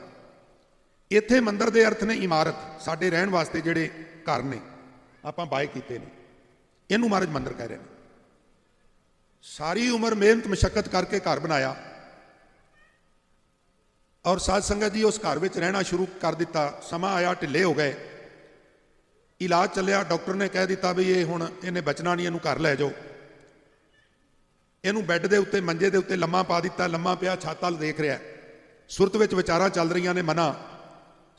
ਇੱਥੇ ਮੰਦਰ ਦੇ ਅਰਥ ਨੇ ਇਮਾਰਤ, ਸਾਡੇ ਰਹਿਣ ਵਾਸਤੇ ਜਿਹੜੇ ਘਰ ਨੇ ਆਪਾਂ ਬਾਏ ਕੀਤੇ ਨੇ, ਇਹਨੂੰ ਮਹਾਰਾਜ ਮੰਦਰ ਕਹਿ ਰਹੇ ਨੇ। ਸਾਰੀ ਉਮਰ ਮਿਹਨਤ ਮਸ਼ੱਕਤ ਕਰਕੇ ਘਰ ਬਣਾਇਆ ਔਰ ਸਾਧ ਸੰਗਤ ਜੀ ਉਸ ਘਰ ਵਿੱਚ ਰਹਿਣਾ ਸ਼ੁਰੂ ਕਰ ਦਿੱਤਾ। ਸਮਾਂ ਆਇਆ, ਢਿੱਲੇ ਹੋ ਗਏ, ਇਲਾਜ ਚੱਲਿਆ, ਡਾਕਟਰ ਨੇ ਕਹਿ ਦਿੱਤਾ ਵੀ ਇਹ ਹੁਣ ਇਹਨੇ ਬਚਣਾ ਨਹੀਂ, ਇਹਨੂੰ ਘਰ ਲੈ ਜਾਓ। ਇਹਨੂੰ ਬੈੱਡ ਦੇ ਉੱਤੇ, ਮੰਜੇ ਦੇ ਉੱਤੇ ਲੰਮਾ ਪਾ ਦਿੱਤਾ। ਲੰਮਾ ਪਿਆ, ਛੱਤ ਵੱਲ ਦੇਖ ਰਿਹਾ, ਸੁਰਤ ਵਿੱਚ ਵਿਚਾਰਾਂ ਚੱਲ ਰਹੀਆਂ ਨੇ ਮਨਾਂ।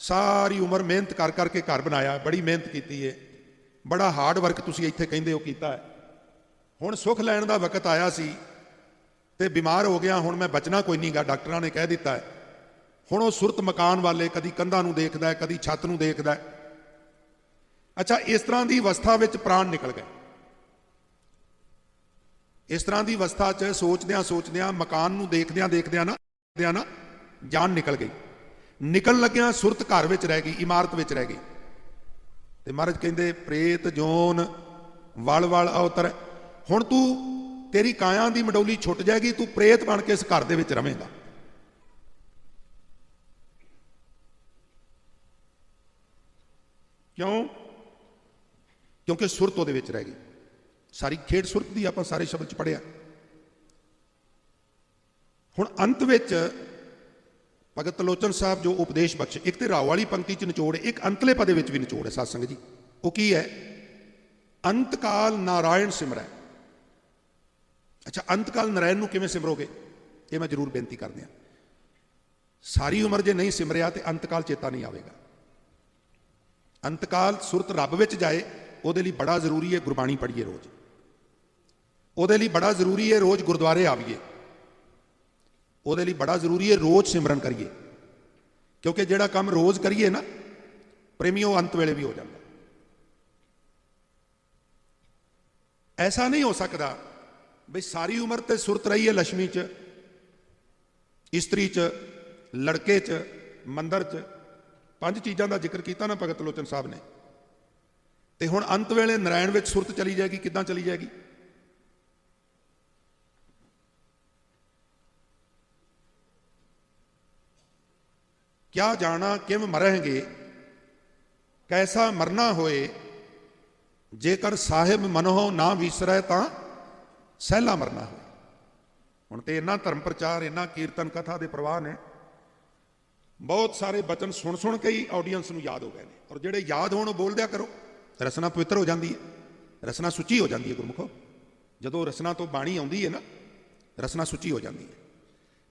ਸਾਰੀ ਉਮਰ ਮਿਹਨਤ ਕਰ ਕਰਕੇ ਘਰ ਬਣਾਇਆ, ਬੜੀ ਮਿਹਨਤ ਕੀਤੀ ਹੈ, ਬੜਾ ਹਾਰਡ ਵਰਕ ਤੁਸੀਂ ਇੱਥੇ ਕਹਿੰਦੇ ਹੋ ਕੀਤਾ ਹੈ। ਹੁਣ ਸੁੱਖ ਲੈਣ ਦਾ ਵਕਤ ਆਇਆ ਸੀ ਤੇ ਬਿਮਾਰ ਹੋ ਗਿਆ, ਹੁਣ ਮੈਂ ਬਚਣਾ ਕੋਈ ਨਹੀਂਗਾ, ਡਾਕਟਰਾਂ ਨੇ ਕਹਿ ਦਿੱਤਾ ਹੈ। ਹੁਣ ਉਹ ਸੁਰਤ ਮਕਾਨ ਵਾਲੇ ਕਦੀ ਕੰਧਾਂ ਨੂੰ ਦੇਖਦਾ ਹੈ, ਕਦੀ ਛੱਤ ਨੂੰ ਦੇਖਦਾ ਹੈ। ਅੱਛਾ, ਇਸ ਤਰ੍ਹਾਂ ਦੀ ਅਵਸਥਾ ਵਿੱਚ ਪ੍ਰਾਣ ਨਿਕਲ ਗਏ। ਇਸ ਤਰ੍ਹਾਂ ਦੀ ਅਵਸਥਾ 'ਚ ਸੋਚਦਿਆਂ ਸੋਚਦਿਆਂ, ਮਕਾਨ ਨੂੰ ਦੇਖਦਿਆਂ ਦੇਖਦਿਆਂ ਨਾ ਜਾਨ ਨਿਕਲ ਗਈ। ਨਿਕਲਣ ਲੱਗਿਆਂ ਸੁਰਤ ਘਰ ਵਿੱਚ ਰਹਿ ਗਈ, ਇਮਾਰਤ ਵਿੱਚ ਰਹਿ ਗਈ। ਤੇ ਮਹਾਰਾਜ ਕਹਿੰਦੇ ਪ੍ਰੇਤ ਜੋਨ ਵਲ ਵਲ ਅਵਤਰ। ਹੁਣ ਤੂੰ, ਤੇਰੀ ਕਾਇਆ ਦੀ ਮਡੋਲੀ ਛੁੱਟ ਜਾਏਗੀ, ਤੂੰ ਪ੍ਰੇਤ ਬਣ ਕੇ ਇਸ ਘਰ ਦੇ ਵਿੱਚ ਰਵੇਂਗਾ। ਕਿਉਂ? ਕਿਉਂਕਿ ਸੁਰਤ ਉਹਦੇ ਵਿੱਚ ਰਹਿ ਗਈ। ਸਾਰੀ ਖੇਡ ਸੁਰਤ ਦੀ ਆਪਾਂ ਸਾਰੇ ਸ਼ਬਦ 'ਚ ਪੜ੍ਹਿਆ। ਹੁਣ ਅੰਤ ਵਿੱਚ ਭਗਤ ਤਲੋਚਨ ਸਾਹਿਬ ਜੋ ਉਪਦੇਸ਼ ਬਖਸ਼, ਇੱਕ ਤੇ ਰਾਓ ਵਾਲੀ ਪੰਕਤੀ 'ਚ ਨਿਚੋੜ ਹੈ, ਇੱਕ ਅੰਤਲੇ ਪਦੇ ਵਿੱਚ ਵੀ ਨਿਚੋੜ ਹੈ ਸਾਧ ਸੰਗਤ ਜੀ। ਉਹ ਕੀ ਹੈ? ਅੰਤਕਾਲ ਨਾਰਾਇਣ ਸਿਮਰੈ। ਅੱਛਾ, ਅੰਤਕਾਲ ਨਾਰਾਇਣ ਨੂੰ ਕਿਵੇਂ ਸਿਮਰੋਗੇ? ਇਹ ਮੈਂ ਜ਼ਰੂਰ ਬੇਨਤੀ ਕਰਦੇ ਹਾਂ। ਸਾਰੀ ਉਮਰ ਜੇ ਨਹੀਂ ਸਿਮਰਿਆ ਤੇ ਅੰਤਕਾਲ ਚੇਤਾ ਨਹੀਂ ਆਵੇਗਾ। ਅੰਤਕਾਲ ਸੁਰਤ ਰੱਬ ਵਿੱਚ ਜਾਏ, ਉਹਦੇ ਲਈ ਬੜਾ ਜ਼ਰੂਰੀ ਹੈ ਗੁਰਬਾਣੀ ਪੜ੍ਹੀਏ ਰੋਜ਼। ਉਹਦੇ ਲਈ ਬੜਾ ਜ਼ਰੂਰੀ ਹੈ ਰੋਜ਼ ਗੁਰਦੁਆਰੇ ਆਵੀਏ। ਉਹਦੇ ਲਈ ਬੜਾ ਜ਼ਰੂਰੀ ਹੈ ਰੋਜ਼ ਸਿਮਰਨ ਕਰੀਏ, ਕਿਉਂਕਿ ਜਿਹੜਾ ਕੰਮ ਰੋਜ਼ ਕਰੀਏ ਨਾ ਪ੍ਰੇਮੀਓ, ਅੰਤ ਵੇਲੇ ਵੀ ਹੋ ਜਾਂਦਾ। ਐਸਾ ਨਹੀਂ ਹੋ ਸਕਦਾ ਬਈ ਸਾਰੀ ਉਮਰ ਤੇ ਸੁਰਤ ਰਹੀ ਹੈ ਲక్ష్ਮੀ 'ਚ, ਇਸਤਰੀ 'ਚ, ਲੜਕੇ 'ਚ, ਮੰਦਰ 'ਚ। 5 ਚੀਜ਼ਾਂ ਦਾ ਜ਼ਿਕਰ ਕੀਤਾ ਨਾ ਭਗਤ ਲੋਚਨ ਸਾਹਿਬ ਨੇ, ਤੇ ਹੁਣ ਅੰਤ ਵੇਲੇ ਨਾਰਾਇਣ ਵਿੱਚ ਸੁਰਤ ਚਲੀ ਜਾਏਗੀ। ਕਿੱਦਾਂ ਚਲੀ ਜਾਏਗੀ? ਕਿਆ ਜਾਣਾ ਕਿਵ ਮਰਹਿਗੇ, ਕੈਸਾ ਮਰਨਾ ਹੋਏ, ਜੇਕਰ ਸਾਹਿਬ ਮਨੋਂ ਨਾ ਵਿਸਰੈ ਤਾਂ ਸਹਿਲਾ ਮਰਨਾ ਹੋਏ। ਹੁਣ ਤੇ ਇੰਨਾ ਧਰਮ ਪ੍ਰਚਾਰ, ਇੰਨਾ ਕੀਰਤਨ ਕਥਾ ਦੇ ਪ੍ਰਵਾਹ ਨੇ, ਬਹੁਤ ਸਾਰੇ ਬਚਨ ਸੁਣ ਸੁਣ ਕੇ ਹੀ ਆਡੀਅנס ਨੂੰ ਯਾਦ ਹੋ ਗਏ ਨੇ। ਔਰ ਜਿਹੜੇ ਯਾਦ ਹੋਣ ਉਹ ਬੋਲ ਦਿਆ ਕਰੋ। ਰਸਨਾ ਪਵਿੱਤਰ ਹੋ ਜਾਂਦੀ ਹੈ, ਰਸਨਾ ਸੁੱਚੀ ਹੋ ਜਾਂਦੀ ਹੈ। ਗੁਰਮੁਖੋ, ਜਦੋਂ ਰਸਨਾ ਤੋਂ ਬਾਣੀ ਆਉਂਦੀ ਹੈ ਨਾ, ਰਸਨਾ ਸੁੱਚੀ ਹੋ ਜਾਂਦੀ ਹੈ।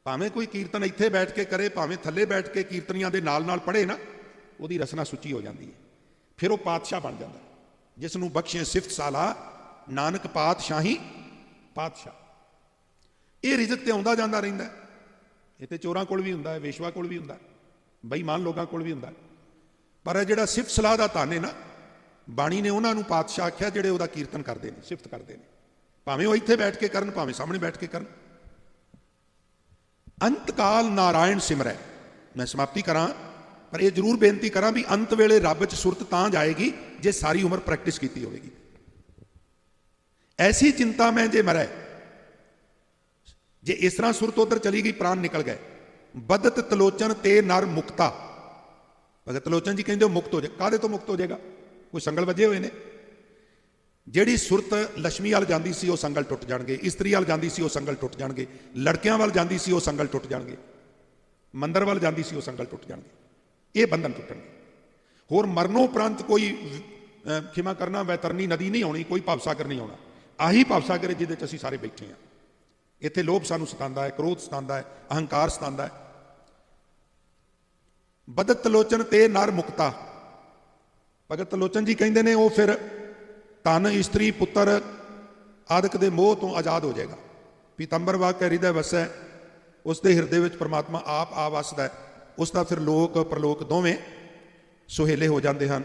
ਭਾਵੇਂ ਕੋਈ ਕੀਰਤਨ ਇੱਥੇ ਬੈਠ ਕੇ ਕਰੇ, ਭਾਵੇਂ ਥੱਲੇ ਬੈਠ ਕੇ ਕੀਰਤਨੀਆਂ ਦੇ ਨਾਲ ਨਾਲ ਪੜ੍ਹੇ ਨਾ, ਉਹਦੀ ਰਸਨਾ ਸੁੱਚੀ ਹੋ ਜਾਂਦੀ ਹੈ। ਫਿਰ ਉਹ ਪਾਤਸ਼ਾਹ ਬਣ ਜਾਂਦਾ, ਜਿਸ ਨੂੰ ਬਖਸ਼ੇ ਸਿਫਤ ਸਾਲਾ ਨਾਨਕ ਪਾਤਸ਼ਾਹੀ ਪਾਤਸ਼ਾਹ। ਇਹ ਰਿਜ਼ਕ ਤੇ ਆਉਂਦਾ ਜਾਂਦਾ ਰਹਿੰਦਾ। ਇਹ ਤੇ ਚੋਰਾਂ ਕੋਲ ਵੀ ਹੁੰਦਾ ਹੈ, ਵੇਸ਼ਵਾ ਕੋਲ ਵੀ ਹੁੰਦਾ ਹੈ, ਬੇਈਮਾਨ ਲੋਕਾਂ ਕੋਲ ਵੀ ਹੁੰਦਾ। ਪਰ ਇਹ ਜਿਹੜਾ ਸਿਫਤ ਸਲਾਹ ਦਾ ਧਨ ਹੈ ਨਾ, ਬਾਣੀ ਨੇ ਉਹਨਾਂ ਨੂੰ ਪਾਤਸ਼ਾਹ ਆਖਿਆ ਜਿਹੜੇ ਉਹਦਾ ਕੀਰਤਨ ਕਰਦੇ ਨੇ, ਸਿਫਤ ਕਰਦੇ ਨੇ, ਭਾਵੇਂ ਉਹ ਇੱਥੇ ਬੈਠ ਕੇ ਕਰਨ, ਭਾਵੇਂ ਸਾਹਮਣੇ ਬੈਠ ਕੇ ਕਰਨ। ਅੰਤਕਾਲ ਨਾਰਾਇਣ ਸਿਮਰੈ। ਮੈਂ ਸਮਾਪਤੀ ਕਰਾਂ, ਪਰ ਇਹ ਜ਼ਰੂਰ ਬੇਨਤੀ ਕਰਾਂ ਵੀ ਅੰਤ ਵੇਲੇ ਰੱਬ 'ਚ ਸੁਰਤ ਤਾਂ ਜਾਏਗੀ ਜੇ ਸਾਰੀ ਉਮਰ ਪ੍ਰੈਕਟਿਸ ਕੀਤੀ ਹੋਵੇਗੀ। ਐਸੀ ਚਿੰਤਾ ਮੈਂ ਜੇ ਮਰੈ, जे इस तरह सुरत उधर चली गई प्राण निकल गए। बदत तलोचन ते नर मुक्ता, भगत तलोचन जी कहते मुक्त हो जाए, काहदे तो मुक्त हो जाएगा, कोई संगल वजे हुए ने। ਜਿਹੜੀ ਸੁਰਤ ਲక్ష్ਮੀ ਵੱਲ ਜਾਂਦੀ ਸੀ ਉਹ ਸੰਗਲ ਟੁੱਟ ਜਾਣਗੇ, ਇਸਤਰੀ ਵੱਲ ਜਾਂਦੀ ਸੀ ਉਹ ਸੰਗਲ ਟੁੱਟ ਜਾਣਗੇ, ਲੜਕਿਆਂ ਵੱਲ ਜਾਂਦੀ ਸੀ ਉਹ ਸੰਗਲ ਟੁੱਟ ਜਾਣਗੇ, ਮੰਦਰ ਵੱਲ ਜਾਂਦੀ ਸੀ ਉਹ ਸੰਗਲ ਟੁੱਟ ਜਾਣਗੇ, ਇਹ ਬੰਧਨ ਟੁੱਟਣਗੇ। ਹੋਰ ਮਰਨੋਂ ਉਪਰੰਤ ਕੋਈ ਖਿਮਾ ਕਰਨਾ ਵੈਤਰਨੀ ਨਦੀ ਨਹੀਂ ਆਉਣੀ, ਕੋਈ ਭਵਸਾਗਰ ਨਹੀਂ ਆਉਣਾ। ਆਹੀ ਭਵਸਾਗਰ ਜਿਹਦੇ 'ਚ ਅਸੀਂ ਸਾਰੇ ਬੈਠੇ ਹਾਂ। ਇੱਥੇ ਲੋਭ ਸਾਨੂੰ ਸਤਾਉਂਦਾ ਹੈ, ਕ੍ਰੋਧ ਸਤਾਉਂਦਾ ਹੈ, ਅਹੰਕਾਰ ਸਤਾਉਂਦਾ ਹੈ। ਬਦਤ ਤਲੋਚਨ ਤੇ ਨਰ ਮੁਕਤਾ, ਭਗਤ ਤਲੋਚਨ ਜੀ ਕਹਿੰਦੇ ਨੇ ਉਹ ਫਿਰ ਧਨ ਇਸਤਰੀ ਪੁੱਤਰ ਆਦਿਕ ਦੇ ਮੋਹ ਤੋਂ ਆਜ਼ਾਦ ਹੋ ਜਾਏਗਾ। ਪੀਤੰਬਰ ਵਾਕ ਕੇ ਹਿਰਦੇ ਵਸੈ, ਉਸ ਦੇ ਹਿਰਦੇ ਵਿੱਚ ਪਰਮਾਤਮਾ ਆਪ ਆ ਵਸਦਾ ਹੈ। ਉਸ ਦਾ ਫਿਰ ਲੋਕ ਪ੍ਰਲੋਕ ਦੋਵੇਂ ਸੁਹੇਲੇ ਹੋ ਜਾਂਦੇ ਹਨ।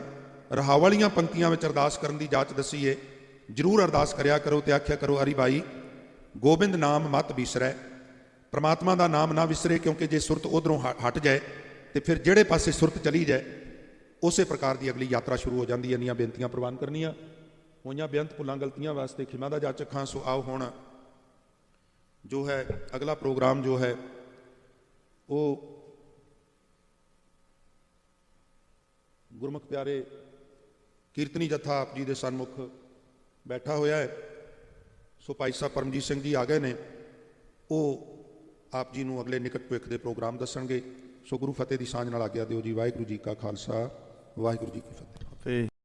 ਰਹਾਉ ਵਾਲੀਆਂ ਪੰਕਤੀਆਂ ਵਿੱਚ ਅਰਦਾਸ ਕਰਨ ਦੀ ਜਾਚ ਦੱਸੀਏ। ਜ਼ਰੂਰ ਅਰਦਾਸ ਕਰਿਆ ਕਰੋ ਤੇ ਆਖਿਆ ਕਰੋ, ਹਰੀ ਭਾਈ ਗੋਬਿੰਦ ਨਾਮ ਮਤ ਵਿਸਰੈ, ਪਰਮਾਤਮਾ ਦਾ ਨਾਮ ਨਾ ਵਿਸਰੇ, ਕਿਉਂਕਿ ਜੇ ਸੁਰਤ ਉਧਰੋਂ ਹਟ ਜਾਏ ਤੇ ਫਿਰ ਜਿਹੜੇ ਪਾਸੇ ਸੁਰਤ ਚਲੀ ਜਾਏ ਉਸੇ ਪ੍ਰਕਾਰ ਦੀ ਅਗਲੀ ਯਾਤਰਾ ਸ਼ੁਰੂ ਹੋ ਜਾਂਦੀ ਹੈ। ਇੰਨੀਆਂ ਬੇਨਤੀਆਂ ਪ੍ਰਵਾਨ ਕਰਨੀਆਂ ਹੋਈਆਂ, ਬੇਅੰਤ ਭੁੱਲਾਂ ਗਲਤੀਆਂ ਵਾਸਤੇ ਖਿਮਾ ਦਾ ਜਾਚਕ ਹਾਂ। ਸੋ ਆਓ ਹੁਣ ਜੋ ਹੈ ਅਗਲਾ ਪ੍ਰੋਗਰਾਮ ਜੋ ਹੈ ਉਹ ਗੁਰਮੁਖ ਪਿਆਰੇ ਕੀਰਤਨੀ ਜਥਾ ਆਪ ਜੀ ਦੇ ਸਨਮੁਖ ਬੈਠਾ ਹੋਇਆ ਹੈ। ਸੋ ਭਾਈ ਸਾਹਿਬ ਪਰਮਜੀਤ ਸਿੰਘ ਜੀ ਆ ਗਏ ਨੇ, ਉਹ ਆਪ ਜੀ ਨੂੰ ਅਗਲੇ ਨਿਕਟ ਭਵਿੱਖ ਦੇ ਪ੍ਰੋਗਰਾਮ ਦੱਸਣਗੇ। ਸੋ ਗੁਰੂ ਫਤਿਹ ਦੀ ਸਾਂਝ ਨਾਲ ਆਗਿਆ ਦਿਓ ਜੀ। ਵਾਹਿਗੁਰੂ ਜੀ ਕਾ ਖਾਲਸਾ, ਵਾਹਿਗੁਰੂ ਜੀ ਕੀ ਫਤਿਹ।